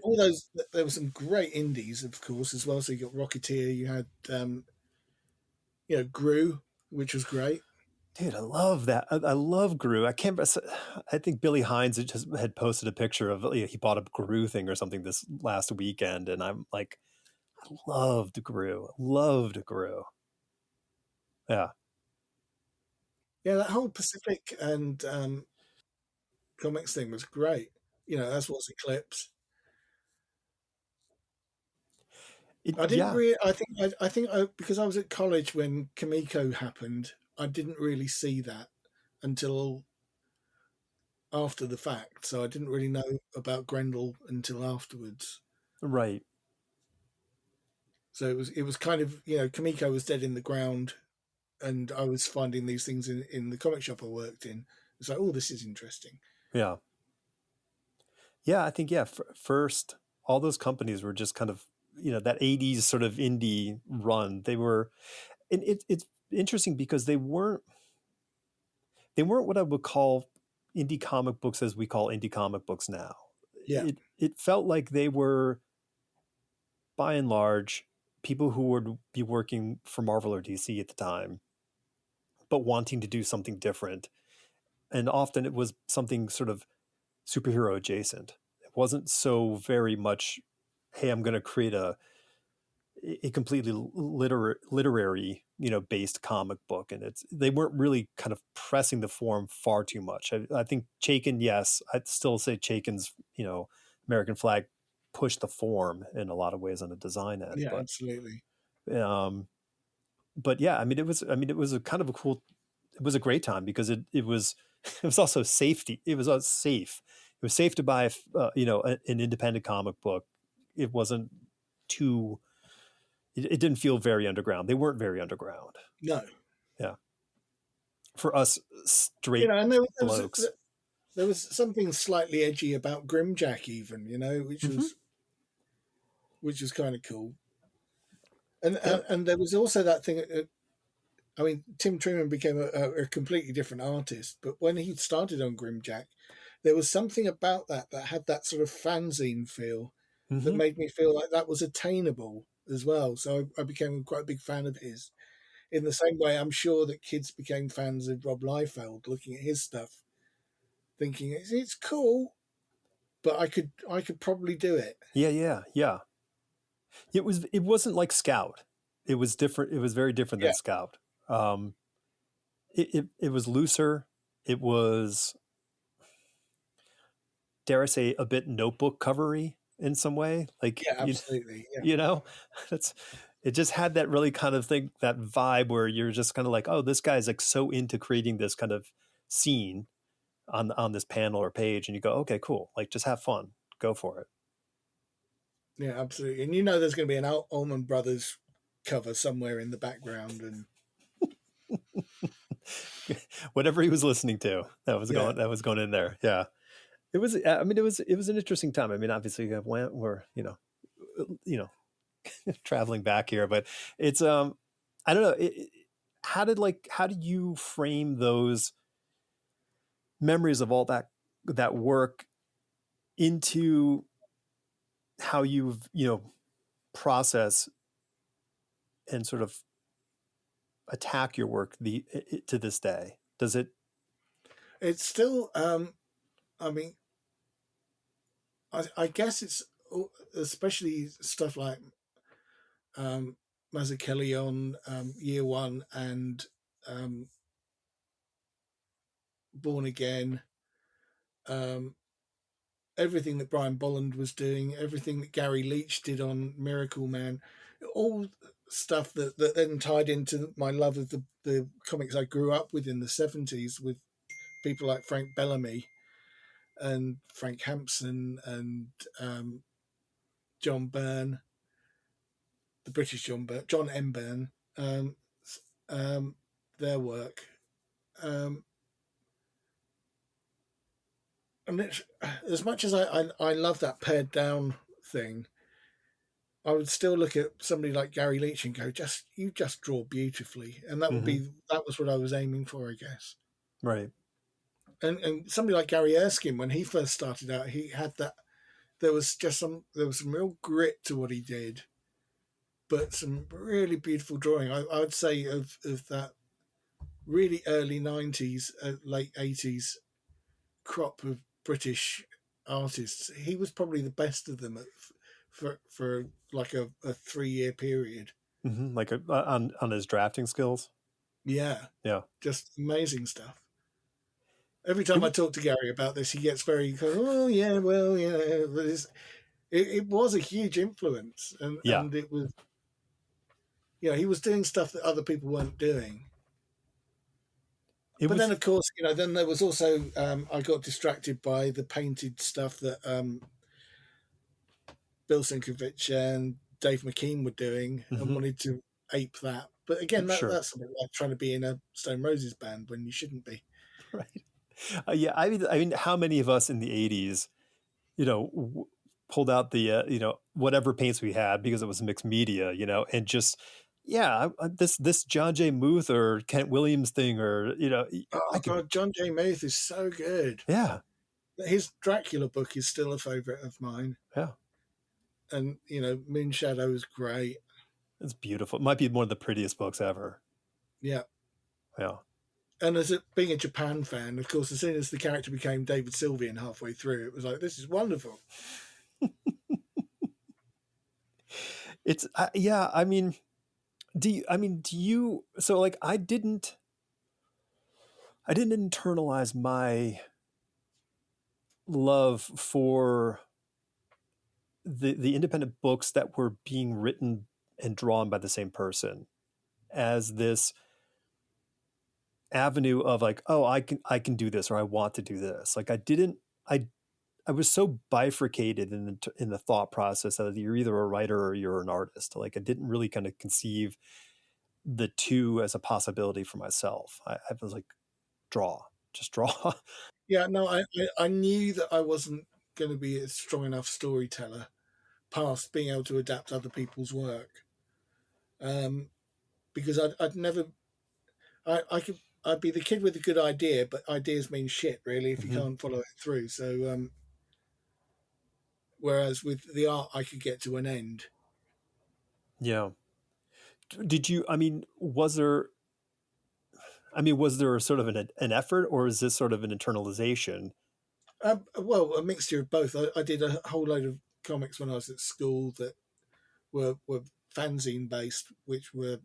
all those, there were some great indies, of course, as well. So you got Rocketeer, you had, Gru, which was great. dude. I love that. I love Gru. I can't. I think Billy Hines had posted a picture of he bought a Gru thing or something this last weekend, and I'm like, I loved Gru. Loved Gru. Yeah. Yeah, that whole Pacific and comics thing was great. You know, as was Eclipse. I didn't Yeah, really. I think because I was at college when Kamiko happened, I didn't really see that until after the fact. So I didn't really know about Grendel until afterwards. right. So it was kind of, Kamiko was dead in the ground, and I was finding these things in the comic shop I worked in. It's like, oh, this is interesting. Yeah. Yeah, I think yeah. First, all those companies were just kind of that '80s sort of indie run. They were, and it's interesting because they weren't what I would call indie comic books as we call indie comic books now. Yeah, It felt like they were by and large people who would be working for Marvel or DC at the time, but wanting to do something different. And often it was something sort of superhero adjacent. It wasn't so very much, hey, I'm going to create a completely literary based comic book, and they weren't really kind of pressing the form far too much. I think Chaykin, yes, I'd still say Chaykin's American flag pushed the form in a lot of ways on the design end, yeah, absolutely. um but yeah, I mean it was a kind of a cool, it was a great time because it was it was also safety, it was safe, it was safe to buy an independent comic book. It wasn't too, it didn't feel very underground. They weren't very underground. No, Yeah. For us straight and blokes. there was something slightly edgy about Grimjack, even, Mm-hmm. which was kind of cool. And, Yeah. and there was also that thing. I mean, Tim Truman became a completely different artist, but when he started on Grimjack, there was something about that had that sort of fanzine feel that Mm-hmm. made me feel like that was attainable as well. So I became quite a big fan of his. In the same way, I'm sure that kids became fans of Rob Liefeld, looking at his stuff, thinking it's cool, but I could probably do it. Yeah, yeah, yeah. It wasn't like Scout. It was different. It was very different Yeah, than Scout. Um, it was looser. It was, dare I say, a bit notebook covery in some way. Like yeah, absolutely, yeah, you know, that's, it just had that really kind of thing, that vibe where you're just kind of like, oh, this guy's like so into creating this kind of scene on this panel or page, and you go, okay, cool, like just have fun, go for it. yeah, absolutely. And there's going to be an Allman Brothers cover somewhere in the background, and Whatever he was listening to, yeah, that was going in there. Yeah, it was. I mean, it was an interesting time. I mean, obviously, we're you know traveling back here, but it's I don't know. How did you frame those memories of all that work into how you've process and sort of attack your work to this day? Does it? it's still. I mean, I guess it's especially stuff like um, Mazzucchelli on Year One and um, Born Again. Um, Everything that Brian Bolland was doing, everything that Gary Leach did on Miracle Man, all stuff that then tied into my love of the comics I grew up with in the 70s with people like Frank Bellamy and Frank Hampson and John Byrne, the British John Byrne, John M. Byrne, um, um, their work. Um, and it's, as much as I love that pared down thing, I would still look at somebody like Gary Leach and go, you just draw beautifully, and Mm-hmm. that was what I was aiming for, I guess. Right. And somebody like Gary Erskine, when he first started out, he had that. There was some real grit to what he did, but some really beautiful drawing. I would say of that really early '90s, late '80s crop of British artists. He was probably the best of them for like a 3 year period. Mm-hmm. Like on his drafting skills. Yeah, Yeah. just amazing stuff. Every time I It, talk to Gary about this, he gets very, oh yeah, well, yeah. But it was a huge influence, yeah. and it was, he was doing stuff that other people weren't doing. It But then, was of course, then there was also I got distracted by the painted stuff that Bill Sinkovich and Dave McKean were doing, and mhm, wanted to ape that. But again, sure. that's a bit like trying to be in a Stone Roses band when you shouldn't be. Right. Yeah. I mean, how many of us in the '80s, you know, pulled out the, whatever paints we had because it was mixed media, and just, yeah, this John J. Muth or Kent Williams thing, or, I Oh could, God, John J. Muth is so good. yeah, His Dracula book is still a favourite of mine, yeah, and Moon Shadow is great. it's beautiful. It might be one of the prettiest books ever. Yeah, Yeah. and being a Japan fan, of course, as soon as the character became David Sylvian halfway through, it was like, this is wonderful. It's, yeah, I mean, do you, so like, I didn't internalize my love for the independent books that were being written and drawn by the same person as this avenue of like, oh, I can do this, or I want to do this. Like, I I was so bifurcated in the thought process that you're either a writer or you're an artist. Like, I didn't really kind of conceive the two as a possibility for myself. I was like, draw, just draw. Yeah, no, I knew that I wasn't going to be a strong enough storyteller past being able to adapt other people's work, um, because I'd never I could I'd be the kid with a good idea, but ideas mean shit really if you Mhm. can't follow it through. So whereas with the art, I could get to an end. Yeah. Did you? Was there sort of an effort, or is this sort of an internalization? Well, a mixture of both. I did a whole load of comics when I was at school that were fanzine based, which were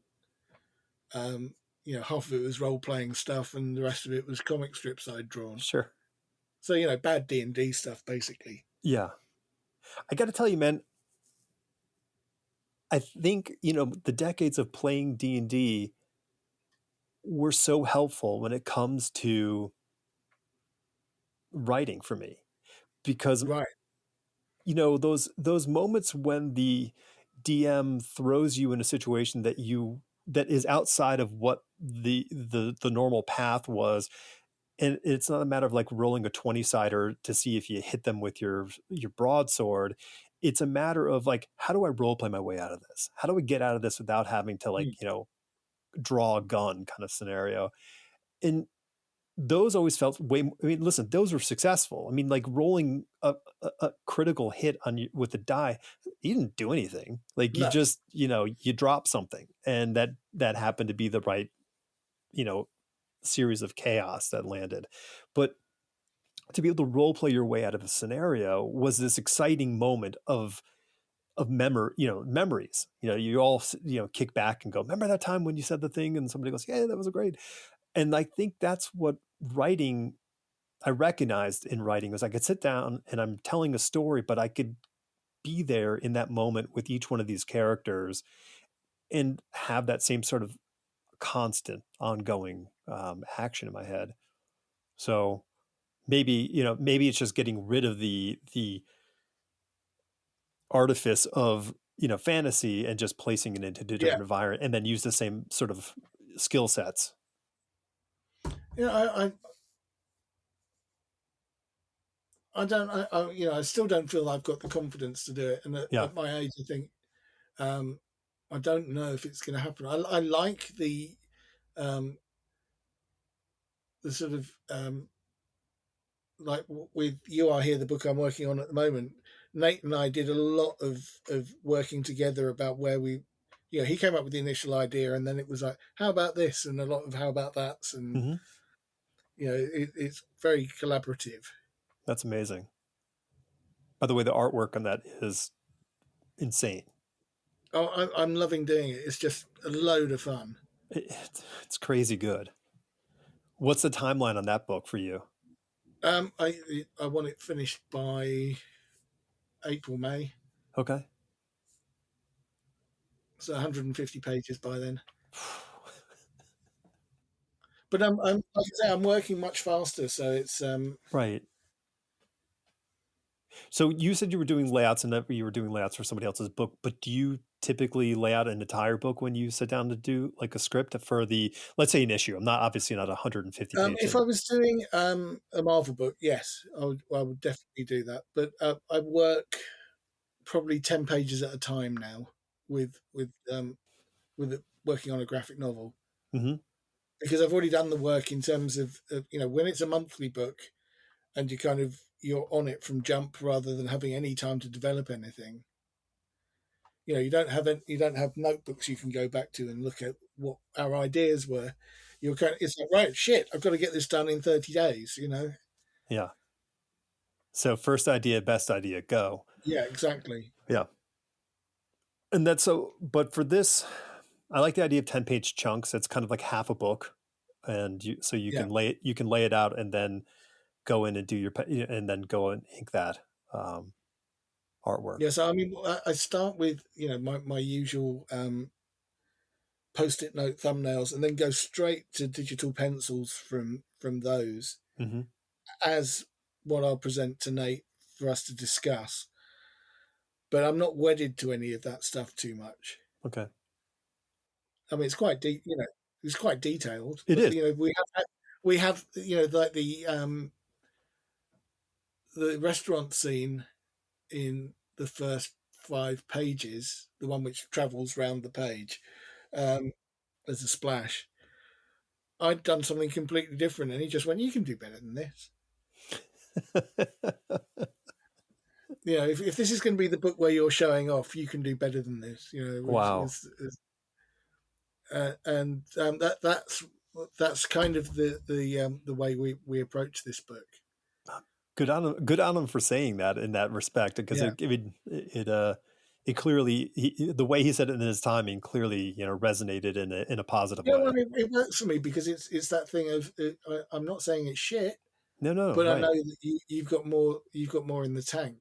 half of it was role playing stuff, and the rest of it was comic strips I'd drawn. Sure. So bad D&D stuff basically. Yeah. I got to tell you, man, I think, the decades of playing D&D were so helpful when it comes to writing for me, because, Right. those moments when the DM throws you in a situation that is outside of what the normal path was. And it's not a matter of like rolling a 20-sider to see if you hit them with your broadsword. It's a matter of like, how do I role play my way out of this? How do we get out of this without having to, like, Mm. draw a gun kind of scenario? And those always felt way. I mean, listen, those were successful. I mean, like rolling a critical hit on you with the die, you didn't do anything. Like, you No. just, you drop something, and that happened to be the right, you know, series of chaos that landed. But to be able to role play your way out of a scenario was this exciting moment of memories. You all, kick back and go, remember that time when you said the thing, and somebody goes, yeah, that was great. And I think that's what writing I recognized in writing was I could sit down and I'm telling a story, but I could be there in that moment with each one of these characters and have that same sort of constant ongoing action in my head. So maybe it's just getting rid of the artifice of, fantasy, and just placing it into a Yeah. different environment, and then use the same sort of skill sets. I don't. I still don't feel I've got the confidence to do it. And Yeah, at my age, I think um, I don't know if it's going to happen. I like um, the sort of like with You Are Here, the book I'm working on at the moment. Nate and I did a lot of working together about where he came up with the initial idea, and then it was like, how about this, and a lot of how about that's, and hmm, it's very collaborative. that's amazing. By the way, the artwork on that is insane. I'm loving doing it. It's just a load of fun. It's crazy good. What's the timeline on that book for you? I want it finished by April, May, Okay. so 150 pages by then. But I'm like I say, I'm working much faster, so it's Right. So you said you were doing layouts and that you were doing layouts for somebody else's book, but do you typically lay out an entire book when you sit down to do like a script for the, let's say, an issue? I'm not obviously not a 150 page if thing. I was doing a Marvel book, yes, I would definitely do that. But I work probably 10 pages at a time now with it, working on a graphic novel Mm-hmm. because I've already done the work in terms of when it's a monthly book and you're on it from jump rather than having any time to develop anything. You don't have notebooks you can go back to and look at what our ideas were. It's like, right, shit, I've got to get this done in 30 days. Yeah. So first idea, best idea, go. Yeah, exactly. Yeah. And that's so, but for this, I like the idea of 10-page chunks. It's kind of like half a book. And so Yeah. you can lay it out and then go in and do and then go and ink that um, artwork. Yeah, so I mean, I start with my usual post-it note thumbnails, and then go straight to digital pencils from those Mm-hmm. as what I'll present to Nate for us to discuss. But I'm not wedded to any of that stuff too much. Okay. I mean, it's quite deep, it's quite detailed, It but is. we have like the restaurant scene in the first 5 pages, the one which travels round the page, um, as a splash. I'd done something completely different, and he just went, "You can do better than this." If this is going to be the book where you're showing off, you can do better than this. Wow. And that's kind of the way we approach this book. Good on him for saying that in that respect, because Yeah. it clearly the way he said it in his timing clearly resonated in a positive Yeah, way. well, it works for me because it's that thing of I'm not saying it's shit, No, but I right. know that you've got more in the tank,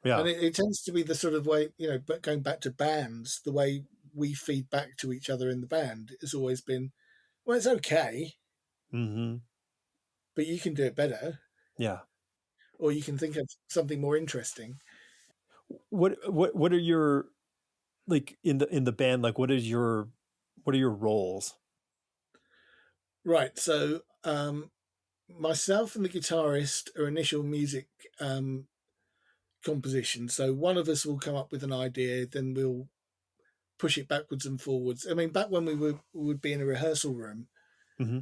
Yeah. and it tends to be the sort of way But going back to bands, the way we feed back to each other in the band has always been, well, it's okay, Mm-hmm. but you can do it better, Yeah. or you can think of something more interesting. What are your, like, in the band, like what are your roles? Right. So myself and the guitarist are initial music composition. So one of us will come up with an idea, then we'll push it backwards and forwards. I mean, back when we would be in a rehearsal room Mm-hmm.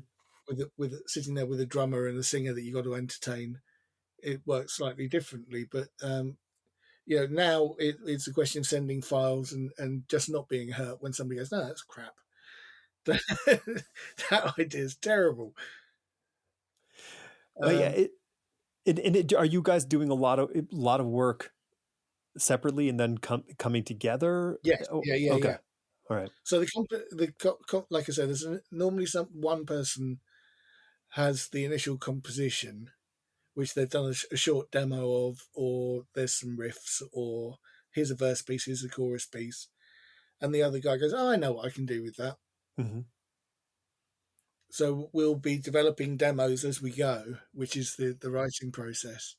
with sitting there with a drummer and a singer that you got to entertain, it works slightly differently. But now it's a question of sending files and just not being hurt when somebody goes, "No, that's crap." That idea is terrible. Oh yeah. Um, Are you guys doing a lot of work separately and then coming together? yes, Oh, yeah, yeah, okay. yeah. All right. So like I said, there's normally one person has the initial composition, which they've done a short demo of, or there's some riffs, or here's a verse piece, here's a chorus piece, and the other guy goes, "Oh, I know what I can do with that." Mm-hmm. So we'll be developing demos as we go, which is the writing process,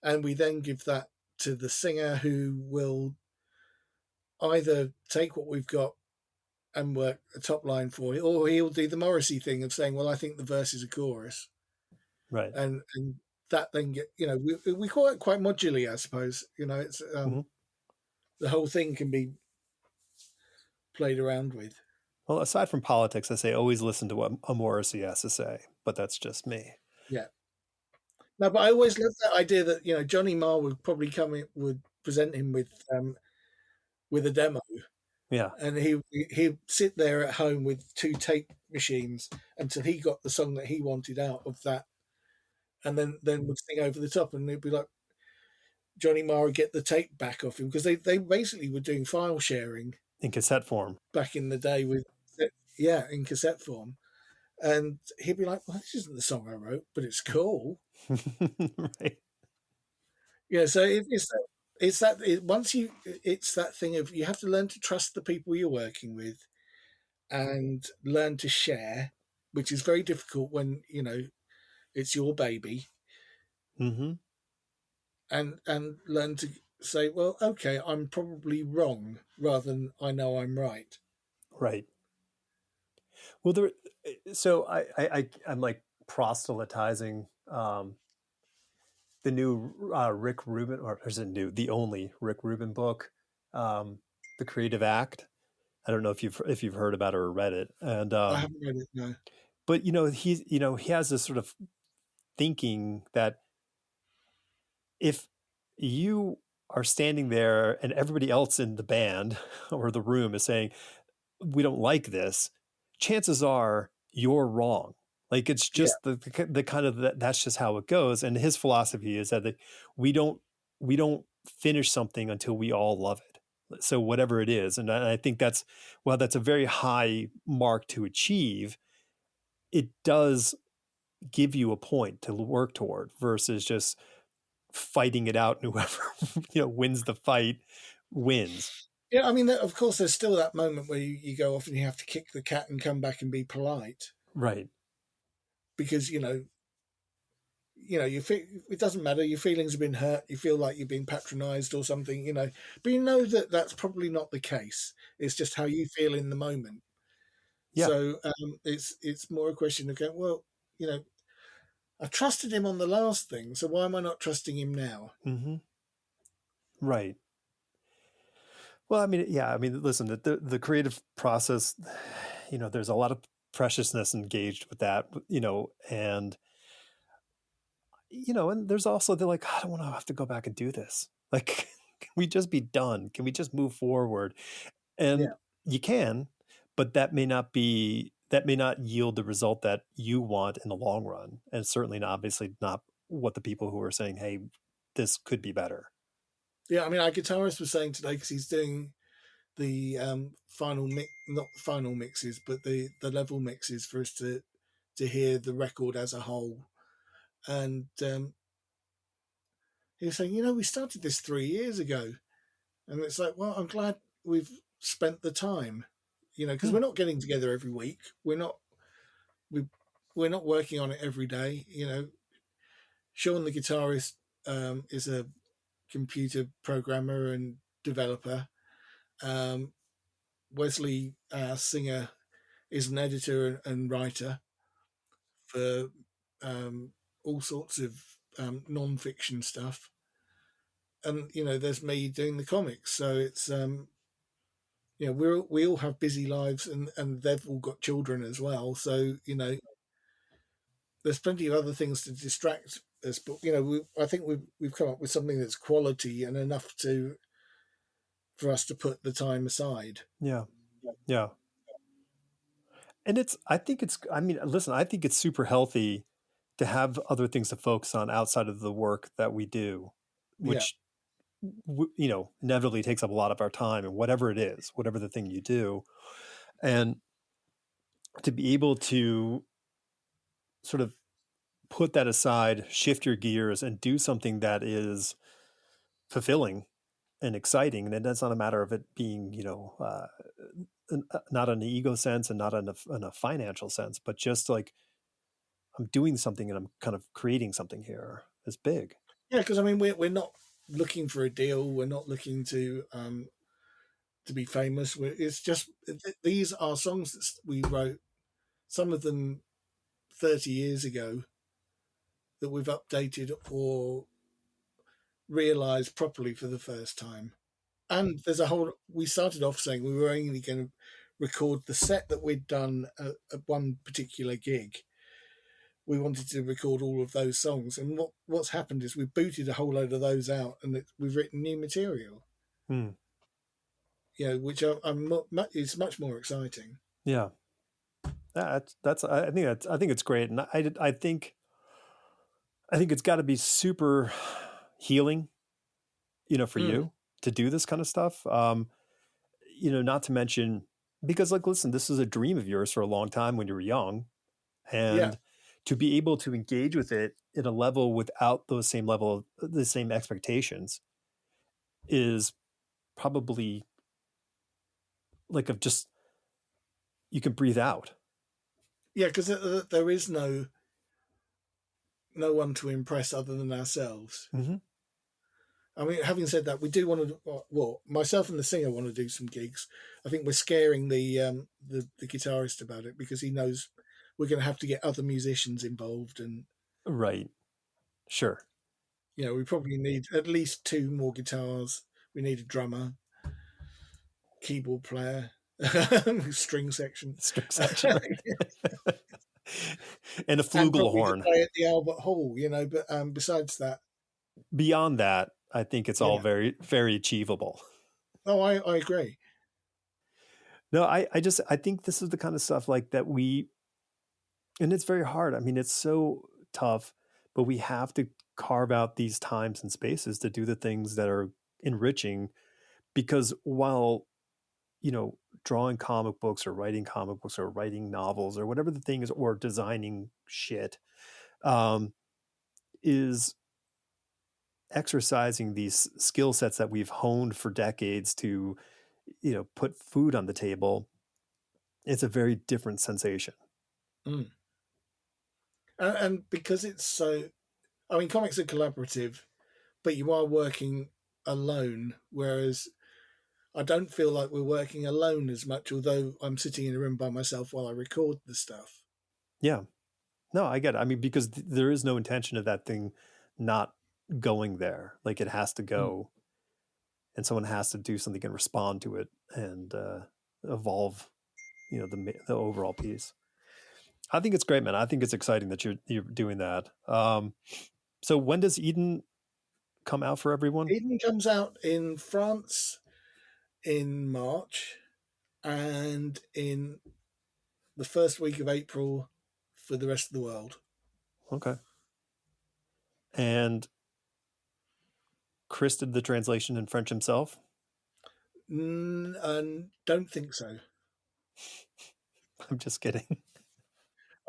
and we then give that to the singer, who will either take what we've got and work a top line for it, or he'll do the Morrissey thing of saying, "Well, I think the verse is a chorus," Right. and that then we call it quite modularly, I suppose. It's Mm-hmm. the whole thing can be played around with. Well, aside from politics, I say always listen to what a Morrissey has to say, but that's just me. Yeah. No, but I always love that idea that Johnny Marr would probably would present him with a demo, Yeah. and he'd sit there at home with two tape machines until he got the song that he wanted out of that, and then would sing over the top, and it'd be like Johnny Marr would get the tape back off him, because they basically were doing file sharing In cassette form. back in the day with yeah, in cassette form, and he'd be like, "Well, this isn't the song I wrote, but it's cool." Right. Yeah, so once you it's that thing of you have to learn to trust the people you're working with and learn to share, which is very difficult when it's your baby, Mm-hmm. and learn to say, well, okay, I'm probably wrong, rather than I know I'm right. Right. Well, there. So I'm like proselytizing the new Rick Rubin, or is it new? The only Rick Rubin book, um, The Creative Act. I don't know if you've heard about it or read it, and I haven't read it, no. but he has this sort of thinking that if you are standing there and everybody else in the band or the room is saying we don't like this, chances are you're wrong. Like it's Yeah, just the kind of that's just how it goes. And his philosophy is that we don't we don't finish something until we all love it. So whatever it is, and I think that's a very high mark to achieve. It does give you a point to work toward versus just fighting it out, and whoever wins the fight wins. yeah. I mean, of course, there's still that moment where you go off and you have to kick the cat and come back and be polite, Right. because you feel it doesn't matter. Your feelings have been hurt. You feel like you've been patronised or something, but you know that that's probably not the case. It's just how you feel in the moment. Yeah. So it's more a question of going, well, you know, I trusted him on the last thing, so why am I not trusting him now? Mm-hmm. Right. Well, I mean, yeah. I mean, listen, the creative process, there's a lot of preciousness engaged with that, and there's also the like, I don't want to have to go back and do this. Like, can we just be done? Can we just move forward? Yeah. And you can, but that may not yield the result that you want in the long run, and certainly not, obviously not what the people who are saying, "Hey, this could be better." Yeah, I mean, our guitarist was saying today, because he's doing the final mix, not final mixes, but the level mixes for us to hear the record as a whole. And he was saying, we started this 3 years ago, and it's like, well, I'm glad we've spent the time, because Hmm. we're not getting together every week. We we're not working on it every day. Sean, the guitarist, is a computer programmer and developer. Um, Wesley, our singer, is an editor and writer for all sorts of non-fiction stuff. And there's me doing the comics. So it's we all have busy lives, and they've all got children as well. So there's plenty of other things to distract us. But I think we've come up with something that's quality and enough to for us to put the time aside. Yeah. Yeah. And I mean, listen, I think it's super healthy to have other things to focus on outside of the work that we do, Yeah. which, inevitably takes up a lot of our time and whatever it is, whatever the thing you do. And to be able to sort of put that aside, shift your gears, and do something that is fulfilling and exciting. And that's not a matter of it being, not in an ego sense and not in a financial sense, but just like I'm doing something and I'm kind of creating something here is big. Yeah, because I mean, we're not looking for a deal. We're not looking to be famous. It's just these are songs that we wrote. Some of them 30 years ago, that we've updated or realised properly for the first time. And there's a whole. We started off saying we were only going to record the set that we'd done at one particular gig. We wanted to record all of those songs, and what's happened is we've booted a whole load of those out, and we've written new material. Hmm. Which is much more exciting. Yeah. That's I think it's great. And I think it's got to be super healing, for Mm. you to do this kind of stuff. Not to mention Because, like, listen, this is a dream of yours for a long time when you were young, Yeah, and to be able to engage with it at a level without those same level of the same expectations is probably like of just you can breathe out. yeah, because there is no one to impress other than ourselves. Mm-hmm. I mean, having said that, we do want to. Well, myself and the singer want to do some gigs. I think we're scaring the guitarist about it because he knows we're going to have to get other musicians involved, and Right. Sure. we probably need at least two more guitars. We need a drummer, keyboard player, string section, String section, right? And a and probably to flugelhorn. play at the Albert Hall. But besides that, Beyond that, I think it's all yeah. very, very achievable. Oh, I agree. No, I think this is the kind of stuff like that and it's very hard. I mean, it's so tough, but we have to carve out these times and spaces to do the things that are enriching because while, drawing comic books or writing novels or whatever the thing is, or designing shit, um, is exercising these skill sets that we've honed for decades to, put food on the table. It's a very different sensation. Mm. And because it's so, I mean, comics are collaborative, but you are working alone, whereas I don't feel like we're working alone as much, although I'm sitting in a room by myself while I record the stuff. Yeah. No, I get it. I mean, because there is no intention of that thing not going there. Like it has to Mm. go, and someone has to do something and respond to it and evolve, the overall piece. I think it's great, man. I think it's exciting that you're doing that. So when does Eden come out for everyone? Eden comes out in France in March and in the first week of April for the rest of the world. Okay. And Chris did the translation in French himself. And don't think so. I'm just kidding.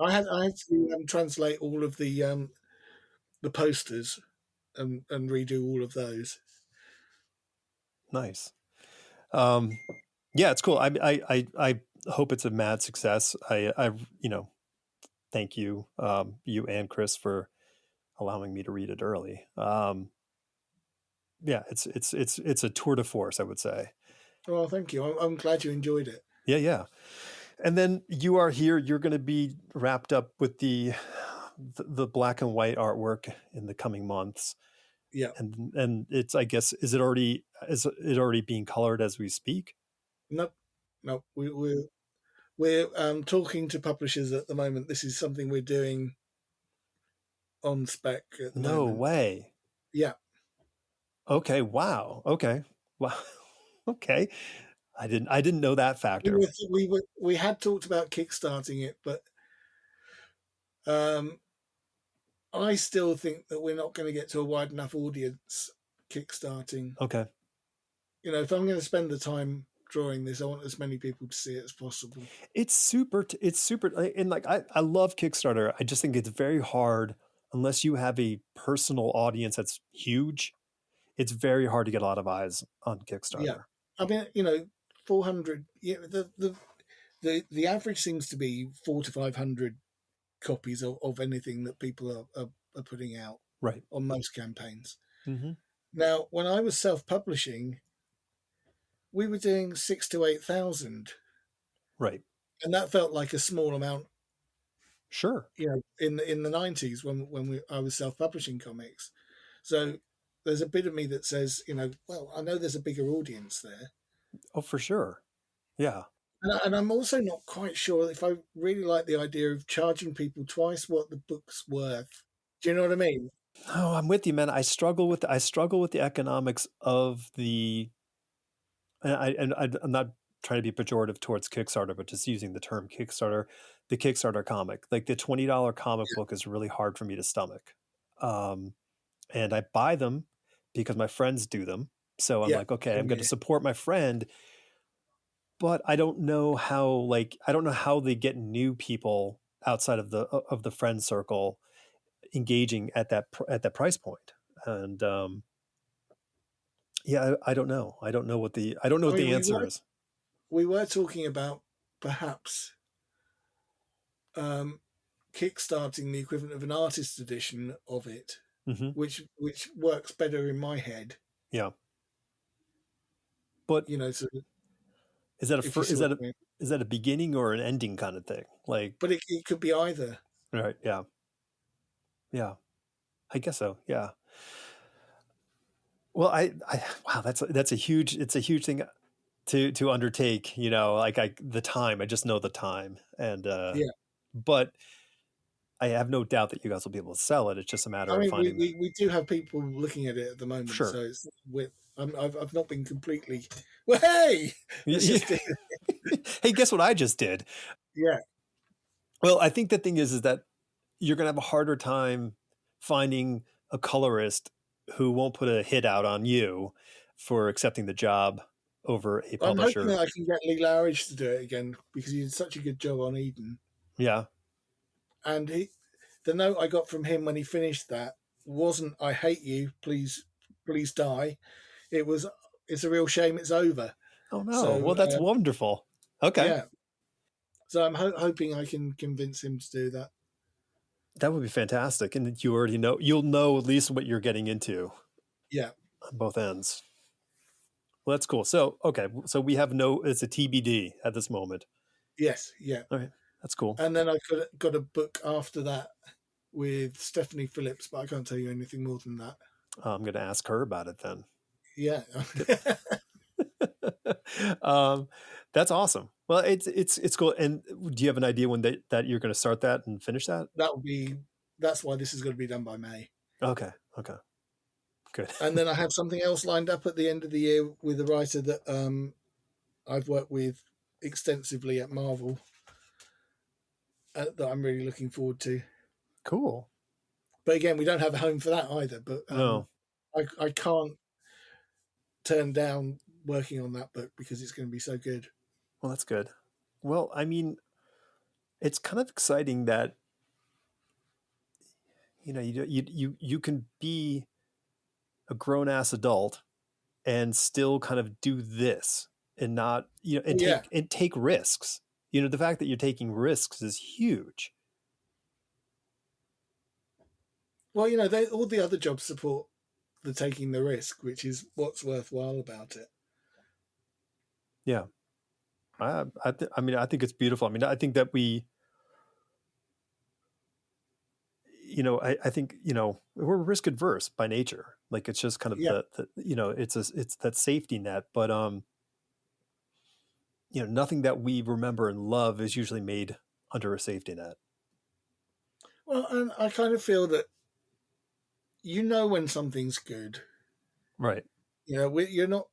I had to translate all of the posters and redo all of those. Nice. Um, yeah, it's cool. I hope it's a mad success. Thank you, you and Chris for allowing me to read it early. Yeah, it's a tour de force, I would say. Well, thank you. I'm glad you enjoyed it. Yeah, yeah. And then you are here. You're going to be wrapped up with the black and white artwork in the coming months. Yeah. And it's, I guess, is it already being colored as we speak? Nope. Nope. We're talking to publishers at the moment. This is something we're doing on spec at the No moment. way. Yeah. Okay. Wow. Okay. Wow. Okay. I didn't know that We factor. were we had talked about kickstarting it, but um, I still think that we're not going to get to a wide enough audience kickstarting. Okay. If I'm going to spend the time drawing this, I want as many people to see it as possible. It's super, and like I love Kickstarter. I just think it's very hard unless you have a personal audience that's huge. It's very hard to get a lot of eyes on Yeah. Kickstarter. I mean, 400. Yeah, the average seems to be 400 to 500 copies of anything that people are putting out Right. on most campaigns. Hmm. Now, when I was self-publishing, we were doing 6 to 8 thousand, Right. and that felt like a small amount. Sure. In the 90s when I was self-publishing comics. So there's a bit of me that says, well, I know there's a bigger audience there. Oh, for sure. Yeah. And I'm also not quite sure if I really like the idea of charging people twice what the book's worth. Do you know what I mean? Oh, I'm with you, man. I struggle with the economics of I'm not trying to be pejorative towards Kickstarter, but just using the term Kickstarter, the Kickstarter comic, like the $20 comic book is really hard for me to stomach. Um, and I buy them because my friends do them. So I'm Yeah, like, okay, I'm same going to here. support my friend, but I don't know how, like, I don't know how they get new people outside of the friend circle engaging at at that price point. And yeah, I don't know. I don't know I what mean, the answer is. we were talking about perhaps um, kickstarting the equivalent of an artist edition of it, Hmm. which works better in my head. Yeah, but You know, so is that if you see what I mean. is that a beginning or an ending kind of thing? Like, But it could be either. right? Yeah, yeah. I guess so. Yeah. Well, wow, that's a huge it's a huge thing to undertake. You know, like the time. I just know the time, and Yeah. but I have no doubt that you guys will be able to sell it. It's just a matter I of mean, finding. we do have people looking at it at the moment, Sure. so it's with. I've not been completely. Well, hey, let's just do. Hey, guess what I just did? Yeah, Well, I think the thing is that you're going to have a harder time finding a colorist who won't put a hit out on you for accepting the job over a I'm hoping publisher. that I can get Lee Lowridge to do it again because he did such a good job on Eden. Yeah. And the note I got from him when he finished that wasn't "I hate you, please die." It was, "It's a real shame it's over." Oh no. So Well, that's wonderful. Okay. yeah, so I'm hoping I can convince him to do that. That would be fantastic. And you already know, you'll know at least what you're getting into Yeah. on both ends. Well, that's cool. So, okay. So we have it's a TBD at this moment. Yes. Yeah. All right. That's cool. And then I got a book after that with Stephanie Phillips, but I can't tell you anything more than that. I'm going to ask her about it then. Yeah. um, that's awesome. Well, it's cool. And do you have an idea when that you're going to start that and finish that? that will be that's why this is going to be done by May. Okay. Okay. Good. And then I have something else lined up at the end of the year with a writer that I've worked with extensively at Marvel that I'm really looking forward to. Cool. But again, we don't have a home for that either. But No. I can't turn down working on that book because it's going to be so good. Well, that's good. Well, I mean, it's kind of exciting that you can be a grown ass adult and still kind of do this and not Yeah. and take risks. You know, the fact that you're taking risks is huge. Well, all the other jobs support the taking the risk, which is what's worthwhile about it. Yeah. I mean, I think it's beautiful. I mean, I think that I think, we're risk adverse by nature. Like it's just kind of Yeah. it's that safety net, but nothing that we remember and love is usually made under a safety net. Well, and I kind of feel that when something's good. Right. You're not.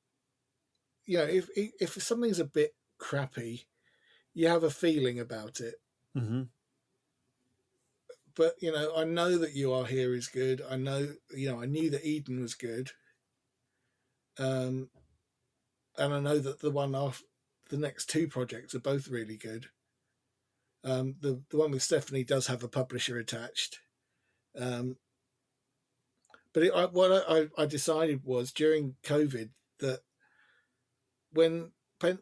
If something's a bit crappy, you have a feeling about it. Mm-hmm. But I know that You Are Here is good. I know. I knew that Eden was good. Um, and I know that the next two projects are both really good. The one with Stephanie does have a publisher attached. Um, but what I decided was during COVID that when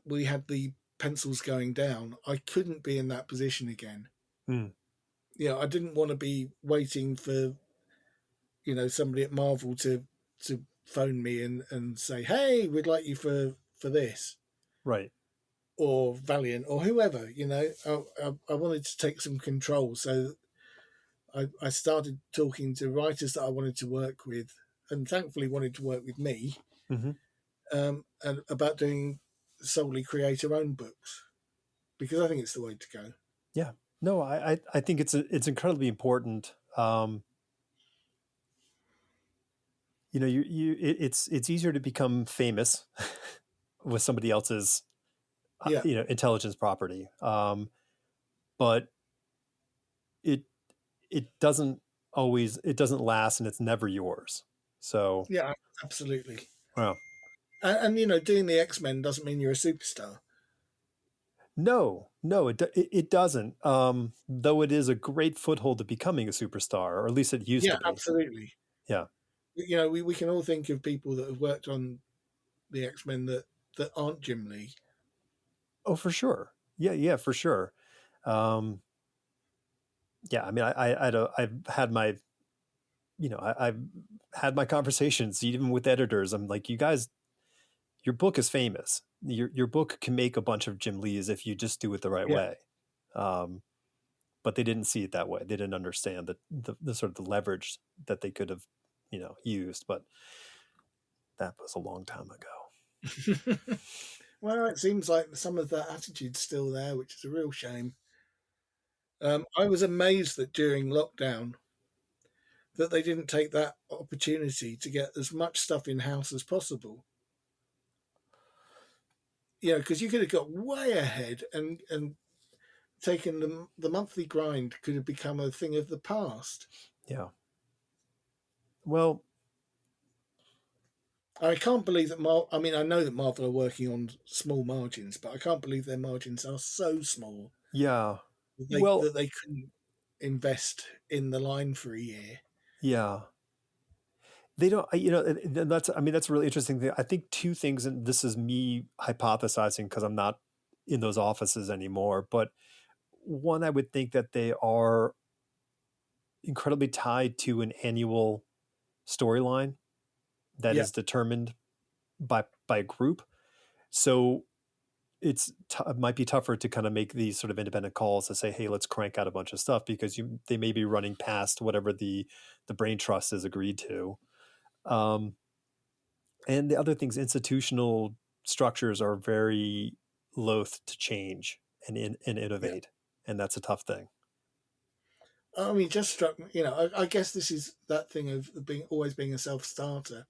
we had the pencils going down, I couldn't be in that position again. Mm. I didn't want to be waiting for somebody at Marvel to phone me and say, "Hey, we'd like you for this," Right. or Valiant or whoever. I wanted to take some control, so I started talking to writers that I wanted to work with, and thankfully wanted to work with me, Mm-hmm. and about doing solely creator-owned books because I think it's the way to go. Yeah. No, I think it's incredibly important. It's easier to become famous with somebody else's Yeah, intelligence property, but it it doesn't last, and it's never yours. So yeah, absolutely. well, And doing the X-Men doesn't mean you're a superstar. No, no, it doesn't. Though it is a great foothold to becoming a superstar, or at least it used Yeah, to be. absolutely. Yeah. We can all think of people that have worked on the X-Men that aren't Jim Lee. Oh, for sure. Yeah, yeah, for sure. Um, yeah, I mean, I've had my, I've had my conversations even with editors. I'm like, you guys, your book is famous. Your book can make a bunch of Jim Lees if you just do it the right Yeah. way. Um, but they didn't see it that way. They didn't understand the sort of the leverage that they could have, used. But that was a long time ago. Well, it seems like some of that attitude's still there, which is a real shame. I was amazed that during lockdown that they didn't take that opportunity to get as much stuff in house as possible. Because you could have got way ahead and taken the monthly grind could have become a thing of the past. Yeah. Well, I can't believe that I mean, I know that Marvel are working on small margins, but I can't believe their margins are so small yeah. that Well, they couldn't invest in the line for a year. yeah. They don't, that's, I mean, that's a really interesting thing. I think two things, and this is me hypothesizing because I'm not in those offices anymore. But one, I would think that they are incredibly tied to an annual storyline that Yeah, is determined by a group. So it might be tougher to kind of make these sort of independent calls to say, hey, let's crank out a bunch of stuff because they may be running past whatever the brain trust is agreed to. Um, and the other things, institutional structures are very loath to change and yeah. innovate, and that's a tough thing. I mean, just struck me. I guess this is that thing of being always being a self starter.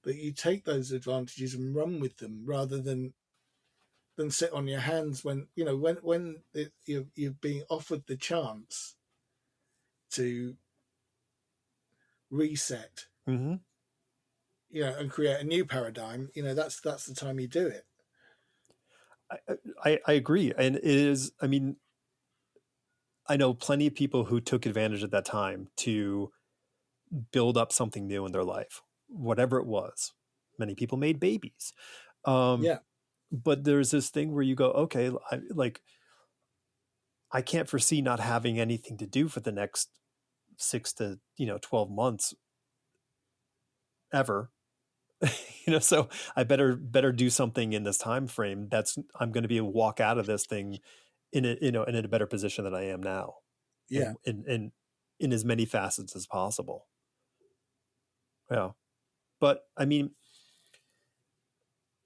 That you take those advantages and run with them rather than sit on your hands when you're being offered the chance to reset, Mm-hmm. and create a new paradigm. That's the time you do it. I agree, and it is. I mean, I know plenty of people who took advantage of that time to build up something new in their life, whatever it was. Many people made babies. Um, Yeah, but there's this thing where you go, okay, I can't foresee not having anything to do for the next 6 to 12 months ever. So I better do something in this time frame that's I'm going to be able to walk out of this thing in a better position than I am now, yeah. and in as many facets as possible. Yeah, but I mean,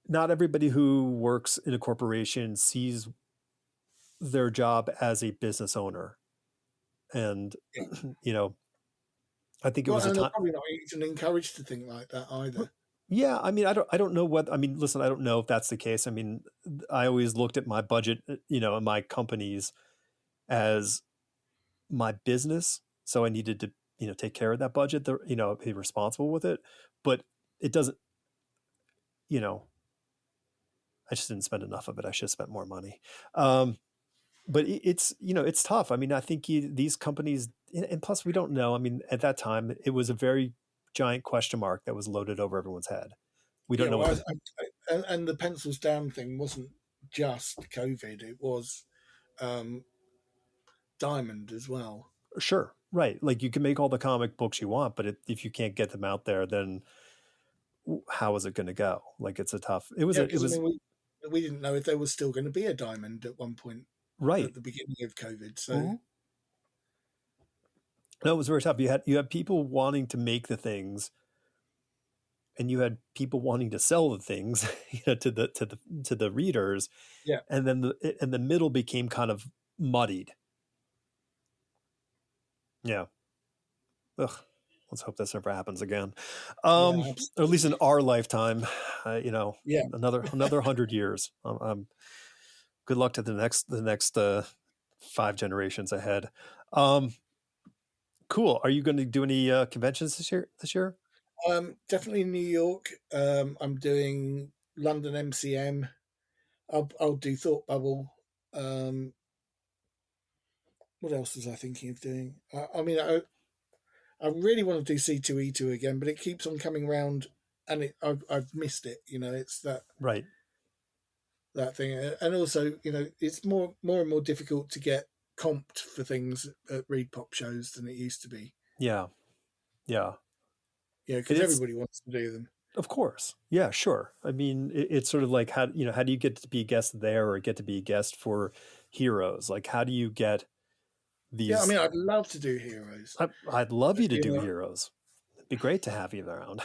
not everybody who works in a corporation sees their job as a business owner, and Yeah. you know I think it Well, was a and they're time. probably not even encouraged to think like that either. Yeah, I mean, I don't know what, I mean, listen, I don't know if that's the case. I mean, I always looked at my budget, and my companies as my business, so I needed to, take care of that budget, be responsible with it. But it doesn't, you know, I just didn't spend enough of it. I should have spent more money. Um, but it's tough. I mean, I think these companies, and plus we don't know. I mean, at that time, it was a very giant question mark that was loaded over everyone's head. We don't Yeah, know what well, the and the pencils down thing wasn't just COVID; it was um, Diamond as well. Sure, right. Like you can make all the comic books you want, but if you can't get them out there, then how is it going to go? Like it's a tough. Yeah, It because I was mean, we didn't know if there was still going to be a Diamond at one point right. at the beginning of COVID. So Mhm. No, it was very tough. You had people wanting to make the things, and you had people wanting to sell the things, to the readers, yeah, and then the middle became kind of muddied. Yeah. Ugh. Let's hope this never happens again, yeah, or at least in absolutely. our lifetime. Yeah, Another 100 years. Good luck to the next 5 generations ahead. Um, cool. Are you going to do any conventions this year? definitely New York. I'm doing London MCM. I'll do Thought Bubble. Um, what else was I thinking of doing? I mean, I really want to do C2E2 again, but it keeps on coming round, and I've missed it. You know, it's Right. that thing, and also it's more and more difficult to get comped for things at Reed Pop shows than it used to be. Yeah. Yeah. And Because it's, everybody wants to do them. of course. Yeah, sure. I mean, it's sort of like how do you get to be a guest there or get to be a guest for Heroes? Like, how do you get Yeah, I these? mean, I'd love to do Heroes. I'd love you to You do know, Heroes. It'd be great to have you around.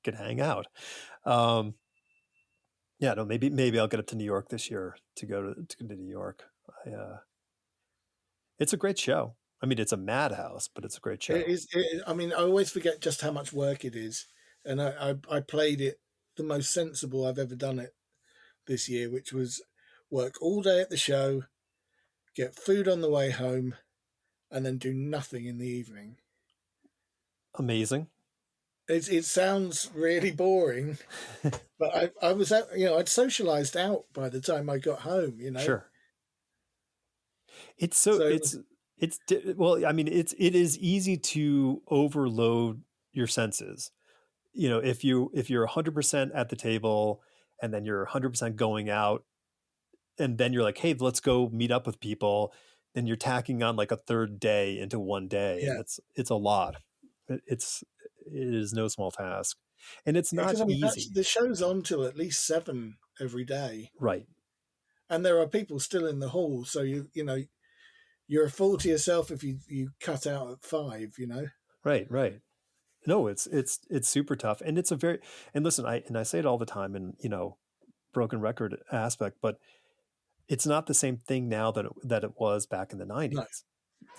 Could hang out. Um, yeah, no, maybe I'll get up to New York this year to go to New York. I, it's a great show. I mean, it's a madhouse, but it's a great it show. is. I mean, I always forget just how much work it is, and I played it the most sensible I've ever done it this year, which was work all day at the show, get food on the way home, and then do nothing in the evening. Amazing. It sounds really boring, but I was out, I'd socialized out by the time I got home, Sure. It's so So it was, well, I mean, it is easy to overload your senses. You know, if you're 100% at the table and then you're 100% going out and then you're like, hey, let's go meet up with people, then you're tacking on like a third day into one day, and yeah, it's a lot. It's it is no small task, and it's not because I mean easy. the show's on till at least 7 every day, Right, and there are people still in the hall, so you're a fool to yourself if you cut out at 5. right, right. No, it's super tough, and it's a very and listen, I say it all the time, and broken record aspect, but it's not the same thing now that it was back in the No, 90s.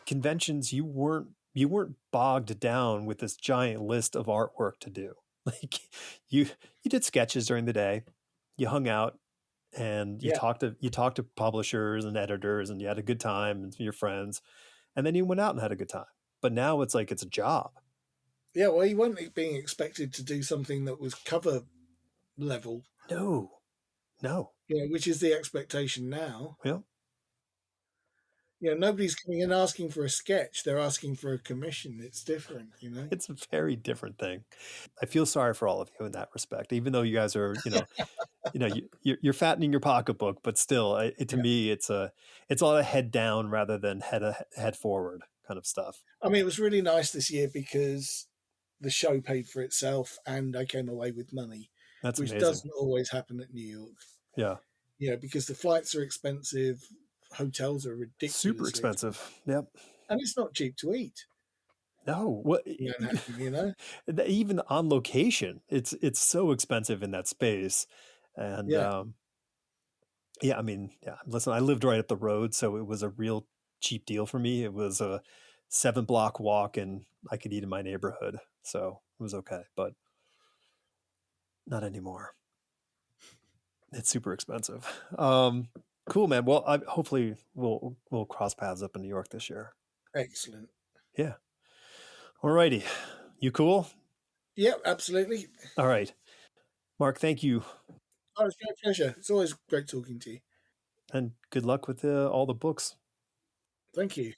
Conventions, you weren't bogged down with this giant list of artwork to do. Like you you did sketches during the day, you hung out and yeah, you talked to publishers and editors and you had a good time and your friends and then you went out and had a good time. But now it's like it's a job. yeah. Well, you weren't being expected to do something that was cover level, No. No. which is the expectation now. Well, Nobody's coming in asking for a sketch; they're asking for a commission. It's different. it's a very different thing. I feel sorry for all of you in that respect, even though you guys are, you're fattening your pocketbook, but still, to Yeah. me, it's a lot of head down rather than head forward kind of stuff. I mean, it was really nice this year because the show paid for itself, and I came away with money, That's which amazing. doesn't always happen at New York. Yeah, Because the flights are expensive, hotels are super ridiculously expensive, expensive. Yep. and it's not cheap to eat No, what in Manhattan. even on location, it's so expensive in that space, and Yeah, yeah, I mean, yeah. Listen, I lived right up the road, so it was a real cheap deal for me. It was a 7 block walk, and I could eat in my neighborhood, so it was okay. But not anymore. It's super expensive. Cool, man. Well, hopefully we'll cross paths up in New York this year. excellent. Yeah. Alrighty. You cool? Yeah, absolutely. All right. Mark, thank you. Oh, it's been a pleasure. It's always great talking to you. And good luck with all the books. Thank you.